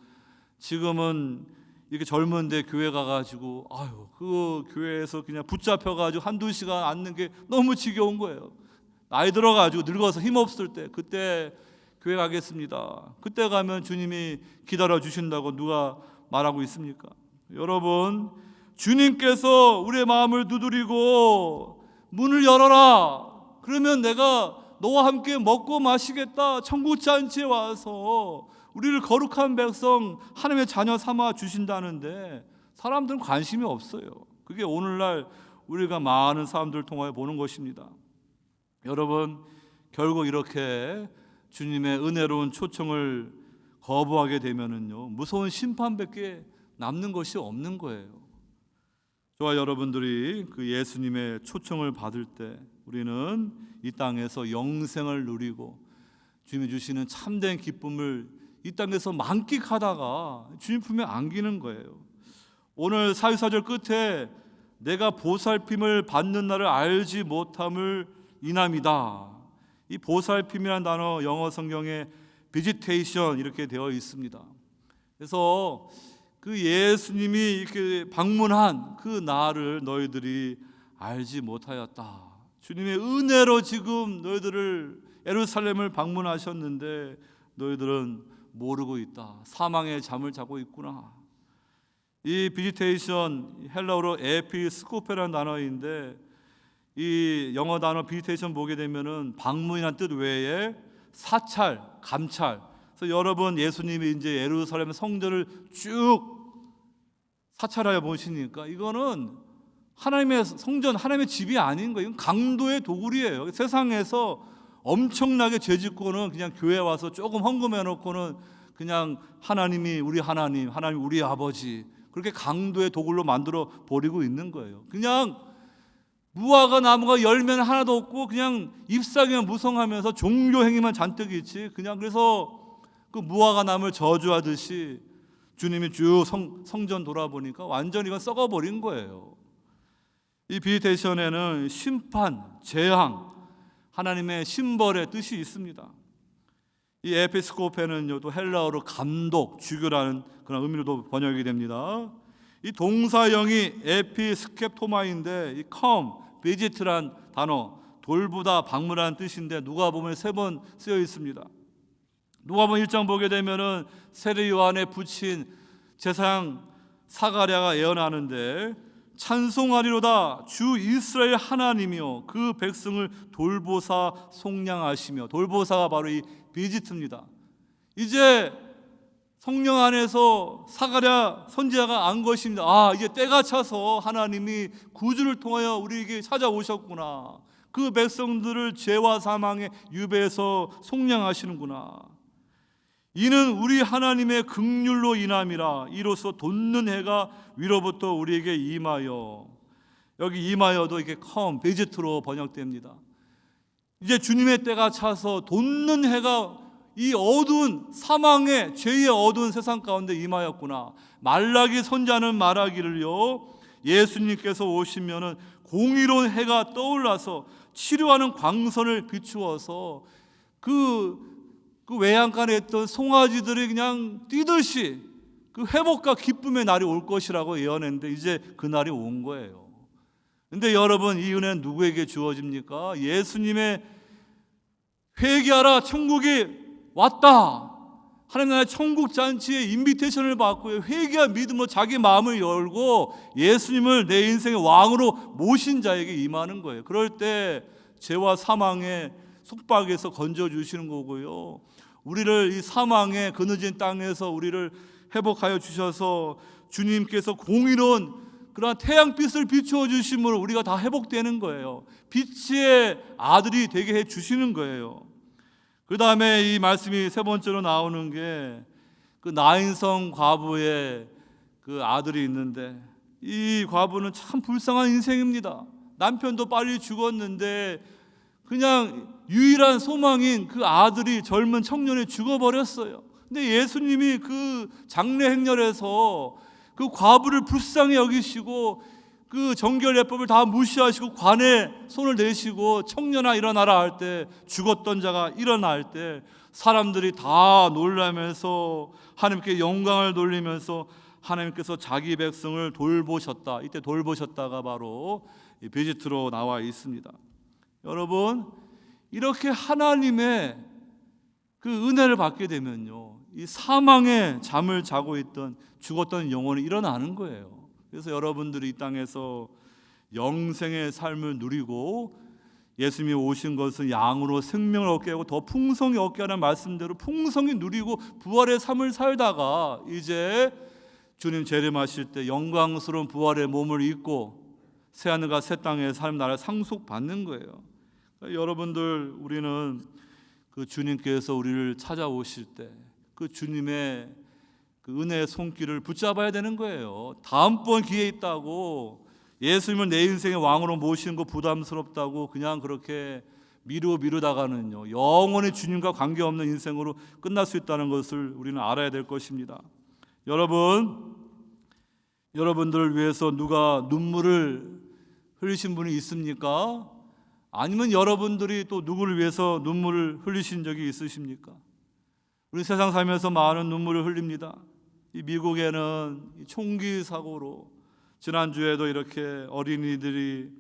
지금은 이렇게 젊은데 교회 가가지고 그 교회에서 그냥 붙잡혀가지고 한두 시간 앉는 게 너무 지겨운 거예요. 나이 들어가지고 늙어서 힘없을 때 그때 교회 가겠습니다. 그때 가면 주님이 기다려 주신다고 누가 말하고 있습니까? 여러분, 주님께서 우리의 마음을 두드리고 문을 열어라. 그러면 내가 너와 함께 먹고 마시겠다. 천국 잔치에 와서 우리를 거룩한 백성, 하나님의 자녀 삼아 주신다는데 사람들은 관심이 없어요. 그게 오늘날 우리가 많은 사람들을 통하여 보는 것입니다. 여러분, 결국 이렇게 주님의 은혜로운 초청을 거부하게 되면은요, 무서운 심판밖에 남는 것이 없는 거예요. 저와 여러분들이 그 예수님의 초청을 받을 때 우리는 이 땅에서 영생을 누리고 주님이 주시는 참된 기쁨을 이 땅에서 만끽하다가 주님 품에 안기는 거예요. 오늘 사유사절 끝에 내가 보살핌을 받는 날을 알지 못함을 인함이다. 이 보살핌이라는 단어 영어 성경에 visitation 이렇게 되어 있습니다. 그래서 그 예수님이 이렇게 방문한 그 날을 너희들이 알지 못하였다. 주님의 은혜로 지금 너희들을 예루살렘을 방문하셨는데 너희들은 모르고 있다. 사망의 잠을 자고 있구나. 이 비지테이션 헬라어로 에피스코페라는 단어인데, 이 영어 단어 비지테이션 보게 되면은 방문이란 뜻 외에 사찰, 감찰. 그래서 여러분, 예수님이 이제 예루살렘 성전을 쭉 사찰하여 보시니까 이거는 하나님의 성전, 하나님의 집이 아닌 거예요. 이건 강도의 도굴이에요. 세상에서 엄청나게 죄짓고는 그냥 교회 와서 조금 헌금해 놓고는 그냥 하나님이 우리 하나님, 하나님 우리 아버지, 그렇게 강도의 도굴로 만들어 버리고 있는 거예요. 그냥 무화과 나무가 열매는 하나도 없고 그냥 잎사귀만 무성하면서 종교 행위만 잔뜩 있지. 그냥 그래서 그 무화과 나무를 저주하듯이 주님이 쭉 성전 돌아보니까 완전히 이건 썩어버린 거예요. 이 비테이션에는 심판, 재앙, 하나님의 심벌의 뜻이 있습니다. 이 에피스코페는요, 또 헬라어로 감독, 주교라는 그런 의미로도 번역이 됩니다. 이 동사형이 에피스케토마인데, 이 come, visit란 단어, 돌보다 방문하는 뜻인데 누가복음에 3번 쓰여 있습니다. 누가복음 1장 보게 되면은 세례 요한에 붙인 제사장 사가랴가 예언하는데, 찬송하리로다 주 이스라엘 하나님이여 그 백성을 돌보사 속량하시며, 돌보사가 바로 이 비지트입니다. 이제 성령 안에서 사가랴 선지자가 안 것입니다. 이제 때가 차서 하나님이 구주를 통하여 우리에게 찾아오셨구나. 그 백성들을 죄와 사망의 유배에서 속량하시는구나. 이는 우리 하나님의 긍휼로 인함이라. 이로써 돋는 해가 위로부터 우리에게 임하여. 여기 임하여도 이게 come, visit로 번역됩니다. 이제 주님의 때가 차서 돋는 해가 이 어두운 사망의 죄의 어두운 세상 가운데 임하였구나. 말라기 선지자는 말하기를요, 예수님께서 오시면은 공의로운 해가 떠올라서 치료하는 광선을 비추어서 그 외양간에 있던 송아지들이 그냥 뛰듯이 그 회복과 기쁨의 날이 올 것이라고 예언했는데 이제 그 날이 온 거예요. 근데 여러분, 이 은혜는 누구에게 주어집니까? 예수님의 회개하라, 천국이 왔다, 하나님 나라의 천국 잔치에 인비테이션을 받고 회개와 믿음으로 자기 마음을 열고 예수님을 내 인생의 왕으로 모신 자에게 임하는 거예요. 그럴 때 죄와 사망의 속박에서 건져주시는 거고요, 우리를 이 사망의 그늘진 땅에서 우리를 회복하여 주셔서 주님께서 공의로운 그러한 태양빛을 비추어 주심으로 우리가 다 회복되는 거예요. 빛의 아들이 되게 해 주시는 거예요. 그 다음에 이 말씀이 세 번째로 나오는 게 그 나인성 과부의 그 아들이 있는데, 이 과부는 참 불쌍한 인생입니다. 남편도 빨리 죽었는데 그냥 유일한 소망인 그 아들이, 젊은 청년이 죽어버렸어요. 근데 예수님이 그 장례 행렬에서 그 과부를 불쌍히 여기시고 그 정결예법을 다 무시하시고 관에 손을 내시고 청년아 일어나라 할 때, 죽었던 자가 일어날 때 사람들이 다 놀라면서 하나님께 영광을 돌리면서 하나님께서 자기 백성을 돌보셨다. 이때 돌보셨다가 바로 베지트로 나와 있습니다. 여러분, 이렇게 하나님의 그 은혜를 받게 되면요, 이 사망의 잠을 자고 있던 죽었던 영혼이 일어나는 거예요. 그래서 여러분들이 이 땅에서 영생의 삶을 누리고 예수님이 오신 것은 양으로 생명을 얻게 하고 더 풍성히 얻게 하는 말씀대로 풍성히 누리고 부활의 삶을 살다가 이제 주님 재림하실 때 영광스러운 부활의 몸을 입고 새하늘과 새 땅의 삶 나라를 상속받는 거예요. 그러니까 여러분들, 우리는 그 주님께서 우리를 찾아오실 때 그 주님의 그 은혜의 손길을 붙잡아야 되는 거예요. 다음번 기회 있다고 예수님을 내 인생의 왕으로 모시는 거 부담스럽다고 그냥 그렇게 미루다가는요, 영원히 주님과 관계없는 인생으로 끝날 수 있다는 것을 우리는 알아야 될 것입니다. 여러분들을 위해서 누가 눈물을 흘리신 분이 있습니까? 아니면 여러분들이 또 누구를 위해서 눈물을 흘리신 적이 있으십니까? 우리 세상 살면서 많은 눈물을 흘립니다. 이 미국에는 총기 사고로 지난주에도 이렇게 어린이들이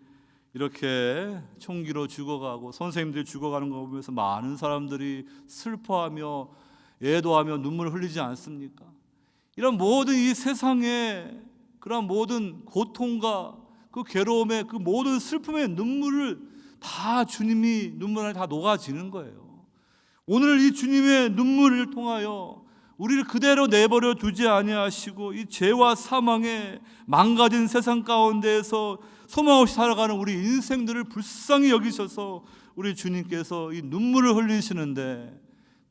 이렇게 총기로 죽어가고 선생님들이 죽어가는 거 보면서 많은 사람들이 슬퍼하며 애도하며 눈물을 흘리지 않습니까? 이런 모든 이 세상의 그런 모든 고통과 그 괴로움의 그 모든 슬픔의 눈물을 다 주님이 눈물 안에 다 녹아지는 거예요. 오늘 이 주님의 눈물을 통하여 우리를 그대로 내버려 두지 아니하시고 이 죄와 사망의 망가진 세상 가운데에서 소망 없이 살아가는 우리 인생들을 불쌍히 여기셔서 우리 주님께서 이 눈물을 흘리시는데,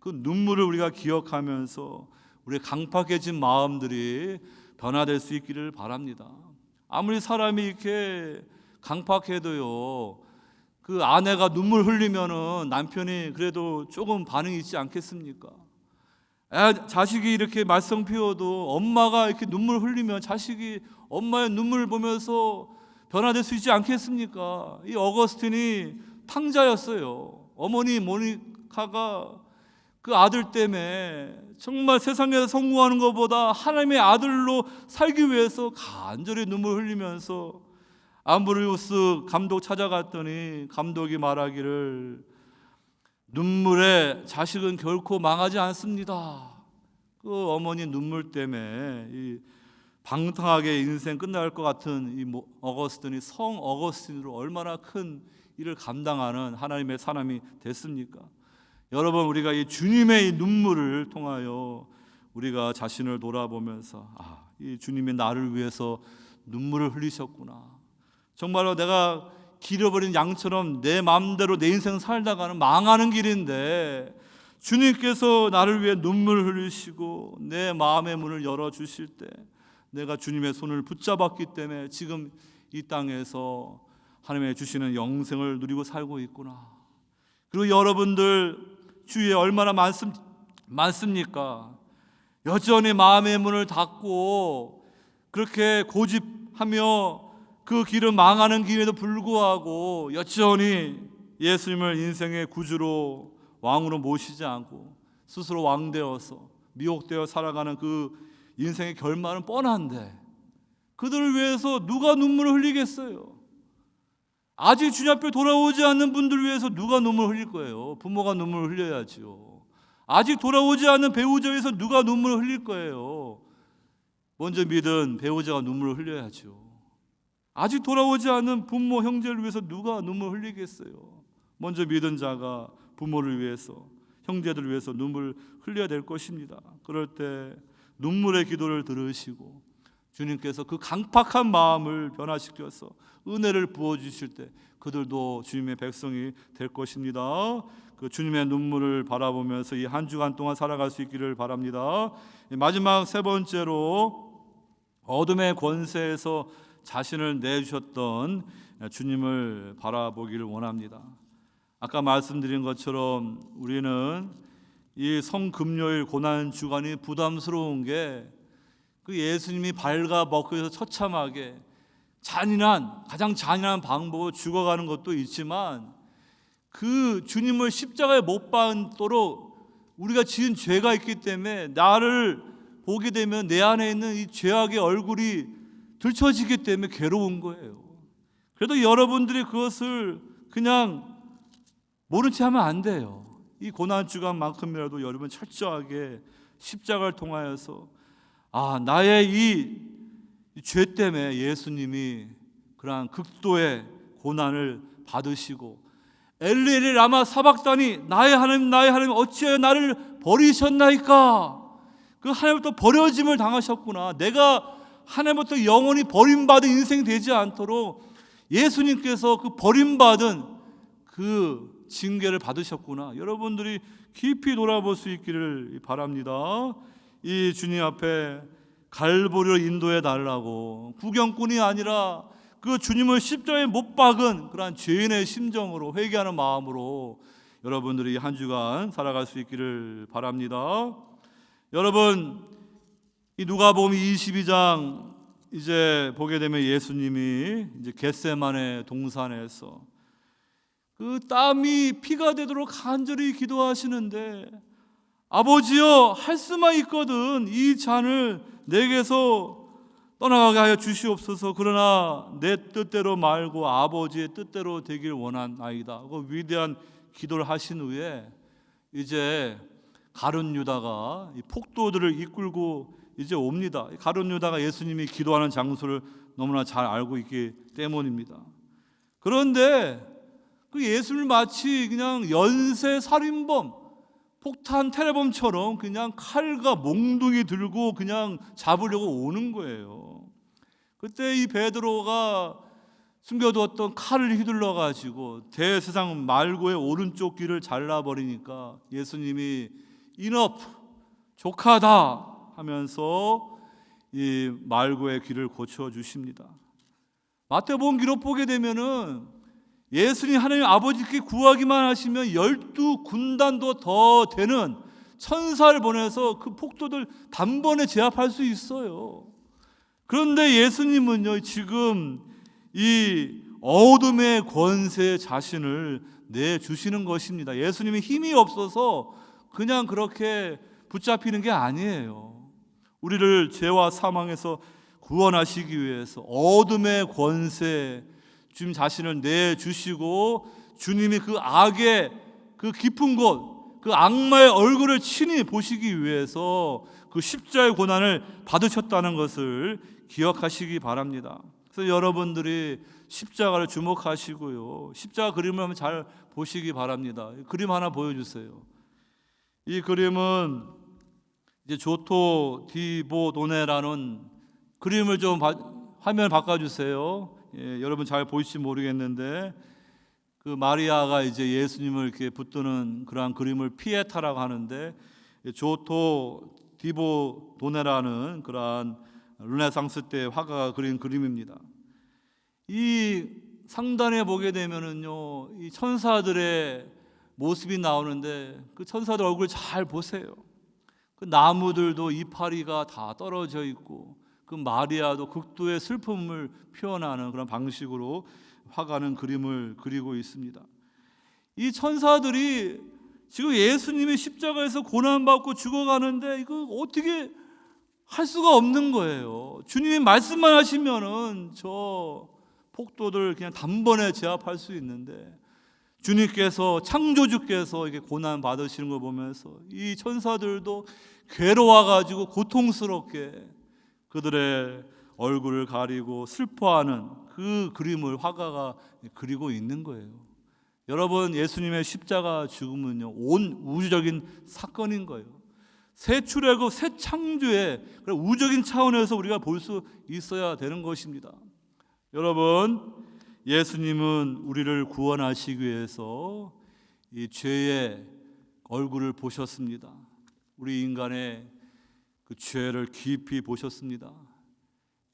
그 눈물을 우리가 기억하면서 우리의 강팍해진 마음들이 변화될 수 있기를 바랍니다. 아무리 사람이 이렇게 강팍해도요, 그 아내가 눈물 흘리면은 남편이 그래도 조금 반응이 있지 않겠습니까? 자식이 이렇게 말썽 피워도 엄마가 이렇게 눈물 흘리면 자식이 엄마의 눈물을 보면서 변화될 수 있지 않겠습니까? 이 어거스틴이 탕자였어요. 어머니 모니카가 그 아들 때문에 정말 세상에서 성공하는 것보다 하나님의 아들로 살기 위해서 간절히 눈물 흘리면서 암브로스 감독 찾아갔더니 감독이 말하기를, 눈물에 자식은 결코 망하지 않습니다. 그 어머니 눈물 때문에 이 방탕하게 인생 끝날 것 같은 이 어거스틴이 성 어거스틴으로 얼마나 큰 일을 감당하는 하나님의 사람이 됐습니까? 여러분, 우리가 이 주님의 이 눈물을 통하여 우리가 자신을 돌아보면서 이 주님이 나를 위해서 눈물을 흘리셨구나. 정말로 내가 길어버린 양처럼 내 마음대로 내 인생 살다가는 망하는 길인데 주님께서 나를 위해 눈물을 흘리시고 내 마음의 문을 열어주실 때 내가 주님의 손을 붙잡았기 때문에 지금 이 땅에서 하나님의 주시는 영생을 누리고 살고 있구나. 그리고 여러분들 주위에 얼마나 많습니까? 여전히 마음의 문을 닫고 그렇게 고집하며 그 길은 망하는 길에도 불구하고 여전히 예수님을 인생의 구주로 왕으로 모시지 않고 스스로 왕되어서 미혹되어 살아가는 그 인생의 결말은 뻔한데 그들을 위해서 누가 눈물을 흘리겠어요? 아직 주님 앞에 돌아오지 않는 분들 위해서 누가 눈물을 흘릴 거예요? 부모가 눈물을 흘려야지요. 아직 돌아오지 않는 배우자 위해서 누가 눈물을 흘릴 거예요? 먼저 믿은 배우자가 눈물을 흘려야죠. 아직 돌아오지 않는 부모, 형제를 위해서 누가 눈물을 흘리겠어요? 먼저 믿은 자가 부모를 위해서, 형제들을 위해서 눈물을 흘려야 될 것입니다. 그럴 때 눈물의 기도를 들으시고 주님께서 그 강팍한 마음을 변화시켜서 은혜를 부어주실 때 그들도 주님의 백성이 될 것입니다. 그 주님의 눈물을 바라보면서 이 한 주간 동안 살아갈 수 있기를 바랍니다. 마지막 세 번째로 어둠의 권세에서 자신을 내주셨던 주님을 바라보기를 원합니다. 아까 말씀드린 것처럼 우리는 이 성금요일 고난 주간이 부담스러운 게 그 예수님이 발가벗겨서 처참하게 가장 잔인한 방법으로 죽어가는 것도 있지만 그 주님을 십자가에 못 박도록 우리가 지은 죄가 있기 때문에 나를 보게 되면 내 안에 있는 이 죄악의 얼굴이 들춰지기 때문에 괴로운 거예요. 그래도 여러분들이 그것을 그냥 모른 채 하면 안 돼요. 이 고난 주간만큼이라도 여러분 철저하게 십자가를 통하여서 나의 이 죄 때문에 예수님이 그러한 극도의 고난을 받으시고 엘리 엘리 라마 사박다니 나의 하나님 어찌하여 나를 버리셨나이까. 그 하나님부터 버려짐을 당하셨구나. 내가 하나님부터 영원히 버림받은 인생이 되지 않도록 예수님께서 그 버림받은 그 징계를 받으셨구나. 여러분들이 깊이 돌아볼 수 있기를 바랍니다. 이 주님 앞에 갈보리로 인도해 달라고 구경꾼이 아니라 그 주님을 십자가에 못 박은 그러한 죄인의 심정으로 회개하는 마음으로 여러분들이 한 주간 살아갈 수 있기를 바랍니다. 여러분, 이 누가복음 22장 이제 보게 되면 예수님이 이제 겟세마네 동산에서 그 땀이 피가 되도록 간절히 기도하시는데 아버지여 할 수만 있거든 이 잔을 내게서 떠나가게 하여 주시옵소서. 그러나 내 뜻대로 말고 아버지의 뜻대로 되길 원하나이다. 그 위대한 기도를 하신 후에 이제 가룟 유다가 이 폭도들을 이끌고 이제 옵니다. 가룟 유다가 예수님이 기도하는 장소를 너무나 잘 알고 있기 때문입니다. 그런데 그 예수를 마치 그냥 연쇄 살인범, 폭탄 테러범처럼 그냥 칼과 몽둥이 들고 그냥 잡으려고 오는 거예요. 그때 이 베드로가 숨겨두었던 칼을 휘둘러 가지고 대세상 말고의 오른쪽 귀를 잘라버리니까 예수님이 이너프 족하다 하면서 이 말고의 귀를 고쳐주십니다. 마태복음 기록 보게 되면은 예수님 하나님 아버지께 구하기만 하시면 12군단도 더 되는 천사를 보내서 그 폭도들 단번에 제압할 수 있어요. 그런데 예수님은요 지금 이 어둠의 권세에 자신을 내주시는 것입니다. 예수님이 힘이 없어서 그냥 그렇게 붙잡히는 게 아니에요. 우리를 죄와 사망에서 구원하시기 위해서 어둠의 권세 주님 자신을 내주시고 주님이 그 악의 그 깊은 곳, 그 악마의 얼굴을 친히 보시기 위해서 그 십자가의 고난을 받으셨다는 것을 기억하시기 바랍니다. 그래서 여러분들이 십자가를 주목하시고요. 십자가 그림을 한번 잘 보시기 바랍니다. 그림 하나 보여주세요. 이 그림은 이제 조토 디보도네라는 그림을 좀 화면 바꿔주세요. 여러분 잘 보일지 모르겠는데 그 마리아가 이제 예수님을 이렇게 붙드는 그러한 그림을 피에타라고 하는데 조토 디보도네라는 그러한 르네상스 때 화가가 그린 그림입니다. 이 상단에 보게 되면은요 이 천사들의 모습이 나오는데 그 천사들 얼굴 잘 보세요. 그 나무들도 이파리가 다 떨어져 있고 그 마리아도 극도의 슬픔을 표현하는 그런 방식으로 화가는 그림을 그리고 있습니다. 이 천사들이 지금 예수님이 십자가에서 고난받고 죽어가는데 이거 어떻게 할 수가 없는 거예요. 주님이 말씀만 하시면은 저 폭도들 그냥 단번에 제압할 수 있는데 주님께서 창조주께서 이게 고난 받으시는 걸 보면서 이 천사들도 괴로워가지고 고통스럽게 그들의 얼굴을 가리고 슬퍼하는 그 그림을 화가가 그리고 있는 거예요. 여러분, 예수님의 십자가 죽음은요, 온 우주적인 사건인 거예요. 새 출애굽, 새 창조의 우주적인 차원에서 우리가 볼 수 있어야 되는 것입니다. 여러분, 예수님은 우리를 구원하시기 위해서 이 죄의 얼굴을 보셨습니다. 우리 인간의 그 죄를 깊이 보셨습니다.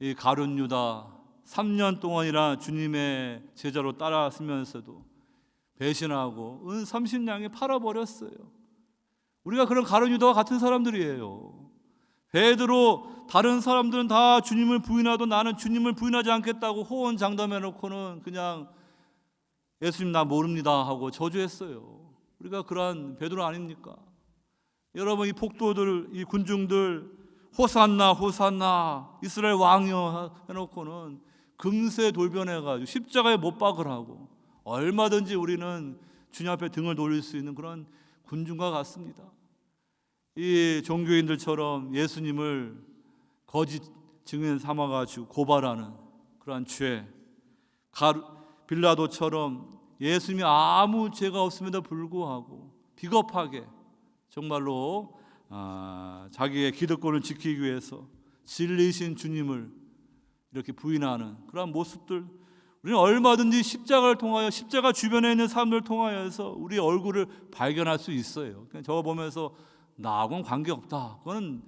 이 가룟 유다 3년 동안이나 주님의 제자로 따라서면서도 배신하고 은 30냥에 팔아버렸어요. 우리가 그런 가룟 유다와 같은 사람들이에요. 베드로, 다른 사람들은 다 주님을 부인하도 나는 주님을 부인하지 않겠다고 호언장담해놓고는 그냥 예수님 나 모릅니다 하고 저주했어요. 우리가 그러한 베드로 아닙니까? 여러분, 이 폭도들, 이 군중들 호산나 호산나 이스라엘 왕이여 해놓고는 금세 돌변해가지고 십자가에 못 박으라고 얼마든지 우리는 주님 앞에 등을 돌릴 수 있는 그런 군중과 같습니다. 이 종교인들처럼 예수님을 거짓 증인 삼아가지고 고발하는 그러한 죄, 빌라도처럼 예수님이 아무 죄가 없음에도 불구하고 비겁하게 정말로 자기의 기득권을 지키기 위해서 진리이신 주님을 이렇게 부인하는 그런 모습들, 우리는 얼마든지 십자가를 통하여 십자가 주변에 있는 사람들을 통하여서 우리 얼굴을 발견할 수 있어요. 그냥 저거 보면서 나하고는 관계없다, 그거는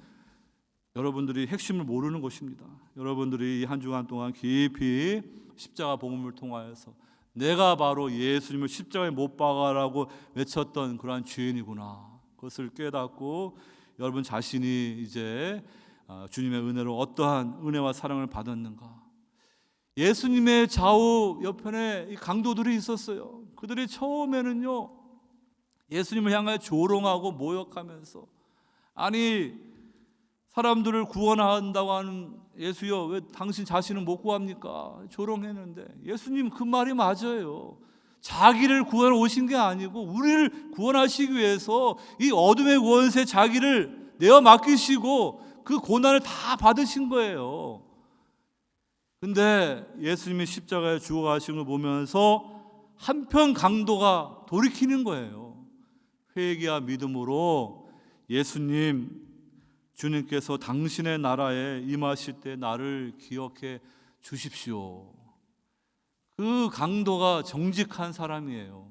여러분들이 핵심을 모르는 것입니다. 여러분들이 이 한 주간 동안 깊이 십자가 복음을 통하여서 내가 바로 예수님을 십자가에 못 박아라고 외쳤던 그러한 죄인이구나, 그것을 깨닫고 여러분 자신이 이제 주님의 은혜로 어떠한 은혜와 사랑을 받았는가. 예수님의 좌우 옆편에 이 강도들이 있었어요. 그들이 처음에는요, 예수님을 향하여 조롱하고 모욕하면서, 아니 사람들을 구원한다고 하는 예수여, 왜 당신 자신은 못 구합니까? 조롱했는데 예수님 그 말이 맞아요. 자기를 구하러 오신 게 아니고 우리를 구원하시기 위해서 이 어둠의 권세 자기를 내어 맡기시고 그 고난을 다 받으신 거예요. 근데 예수님이 십자가에 죽어가신 걸 보면서 한편 강도가 돌이키는 거예요. 회개와 믿음으로 예수님, 주님께서 당신의 나라에 임하실 때 나를 기억해 주십시오. 그 강도가 정직한 사람이에요.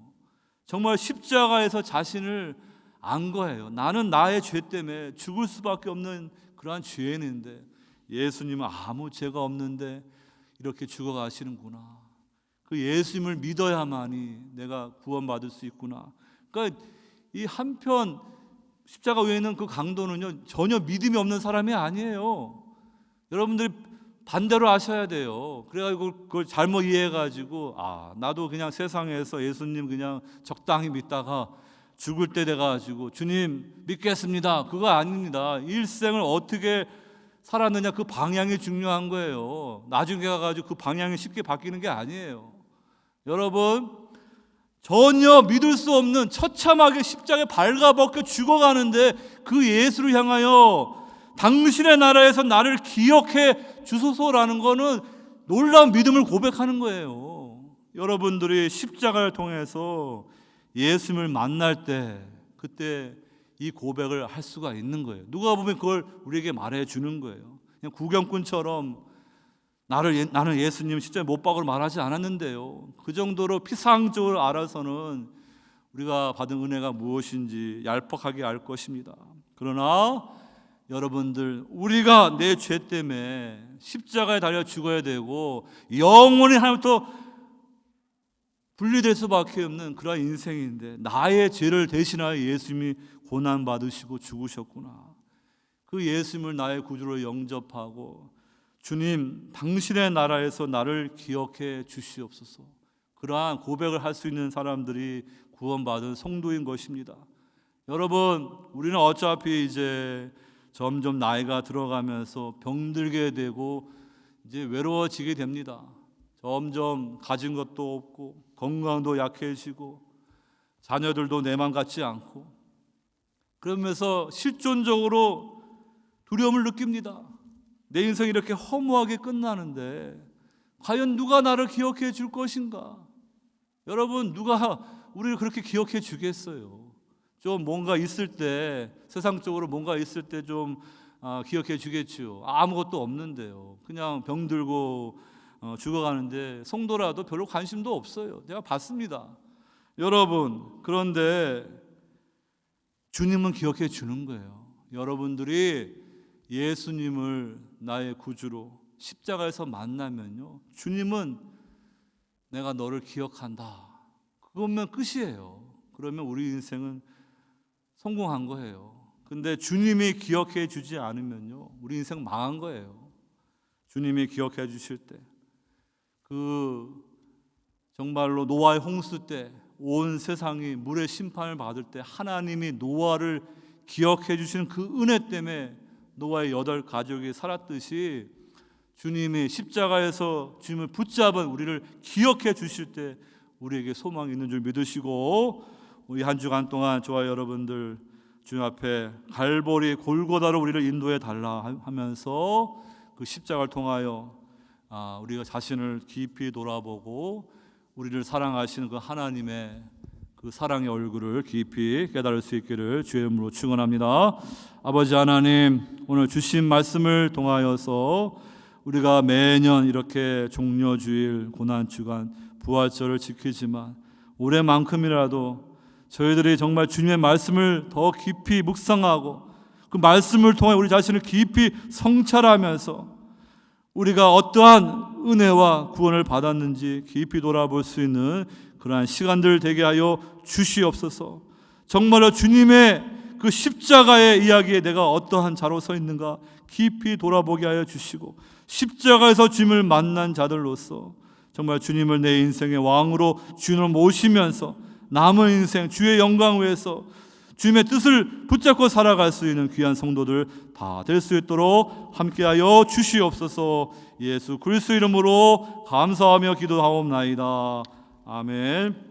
정말 십자가에서 자신을 안 거예요. 나는 나의 죄 때문에 죽을 수밖에 없는 그러한 죄인인데 예수님은 아무 죄가 없는데 이렇게 죽어가시는구나. 그 예수님을 믿어야만이 내가 구원받을 수 있구나. 그러니까 이 한편 십자가 위에 있는 그 강도는요, 전혀 믿음이 없는 사람이 아니에요. 여러분들이 반대로 아셔야 돼요. 그래가지고 그걸 잘못 이해해가지고 나도 그냥 세상에서 예수님 그냥 적당히 믿다가 죽을 때 돼가지고 주님 믿겠습니다, 그거 아닙니다. 일생을 어떻게 살았느냐, 그 방향이 중요한 거예요. 나중에 가가지고 그 방향이 쉽게 바뀌는 게 아니에요. 여러분, 전혀 믿을 수 없는 처참하게 십자가에 발가벗겨 죽어가는데 그 예수를 향하여 당신의 나라에서 나를 기억해 주소서라는 거는 놀라운 믿음을 고백하는 거예요. 여러분들이 십자가를 통해서 예수님을 만날 때 그때 이 고백을 할 수가 있는 거예요. 누가 보면 그걸 우리에게 말해 주는 거예요. 그냥 구경꾼처럼 나는 예수님 십자가에 못 박으러 말하지 않았는데요, 그 정도로 피상적으로 알아서는 우리가 받은 은혜가 무엇인지 얄팍하게 알 것입니다. 그러나 여러분들, 우리가 내 죄 때문에 십자가에 달려 죽어야 되고 영원히 하나님부터 분리될 수밖에 없는 그런 인생인데 나의 죄를 대신하여 예수님이 고난받으시고 죽으셨구나. 그 예수님을 나의 구주로 영접하고 주님, 당신의 나라에서 나를 기억해 주시옵소서. 그러한 고백을 할 수 있는 사람들이 구원받은 성도인 것입니다. 여러분, 우리는 어차피 이제 점점 나이가 들어가면서 병들게 되고 이제 외로워지게 됩니다. 점점 가진 것도 없고 건강도 약해지고 자녀들도 내 맘 같지 않고 그러면서 실존적으로 두려움을 느낍니다. 내 인생이 이렇게 허무하게 끝나는데 과연 누가 나를 기억해 줄 것인가? 여러분, 누가 우리를 그렇게 기억해 주겠어요? 좀 뭔가 있을 때, 세상적으로 뭔가 있을 때 좀 기억해 주겠죠. 아무것도 없는데요. 그냥 병들고 죽어가는데 성도라도 별로 관심도 없어요. 제가 봤습니다. 여러분, 그런데 주님은 기억해 주는 거예요. 여러분들이 예수님을 나의 구주로 십자가에서 만나면요, 주님은 내가 너를 기억한다. 그거면 끝이에요. 그러면 우리 인생은 성공한 거예요. 근데 주님이 기억해 주지 않으면요, 우리 인생 망한 거예요. 주님이 기억해 주실 때, 정말로 노아의 홍수 때 온 세상이 물의 심판을 받을 때 하나님이 노아를 기억해 주시는 그 은혜 때문에 노아의 8 가족이 살았듯이 주님이 십자가에서 주님을 붙잡은 우리를 기억해 주실 때 우리에게 소망이 있는 줄 믿으시고, 우리 한 주간 동안 저와 여러분들 주님 앞에 갈보리 골고다로 우리를 인도해 달라 하면서 그 십자가를 통하여 우리가 자신을 깊이 돌아보고 우리를 사랑하시는 그 하나님의 그 사랑의 얼굴을 깊이 깨달을 수 있기를 주의 이름으로 축원합니다. 아버지 하나님, 오늘 주신 말씀을 통하여서 우리가 매년 이렇게 종려주일, 고난주간, 부활절을 지키지만 올해만큼이라도 저희들이 정말 주님의 말씀을 더 깊이 묵상하고 그 말씀을 통해 우리 자신을 깊이 성찰하면서 우리가 어떠한 은혜와 구원을 받았는지 깊이 돌아볼 수 있는 그러한 시간들 되게 하여 주시옵소서. 정말로 주님의 그 십자가의 이야기에 내가 어떠한 자로 서 있는가 깊이 돌아보게 하여 주시고, 십자가에서 주님을 만난 자들로서 정말 주님을 내 인생의 왕으로 주님을 모시면서 남은 인생 주의 영광 위에서 주님의 뜻을 붙잡고 살아갈 수 있는 귀한 성도들 다 될 수 있도록 함께하여 주시옵소서. 예수 그리스도 이름으로 감사하며 기도하옵나이다. 아멘.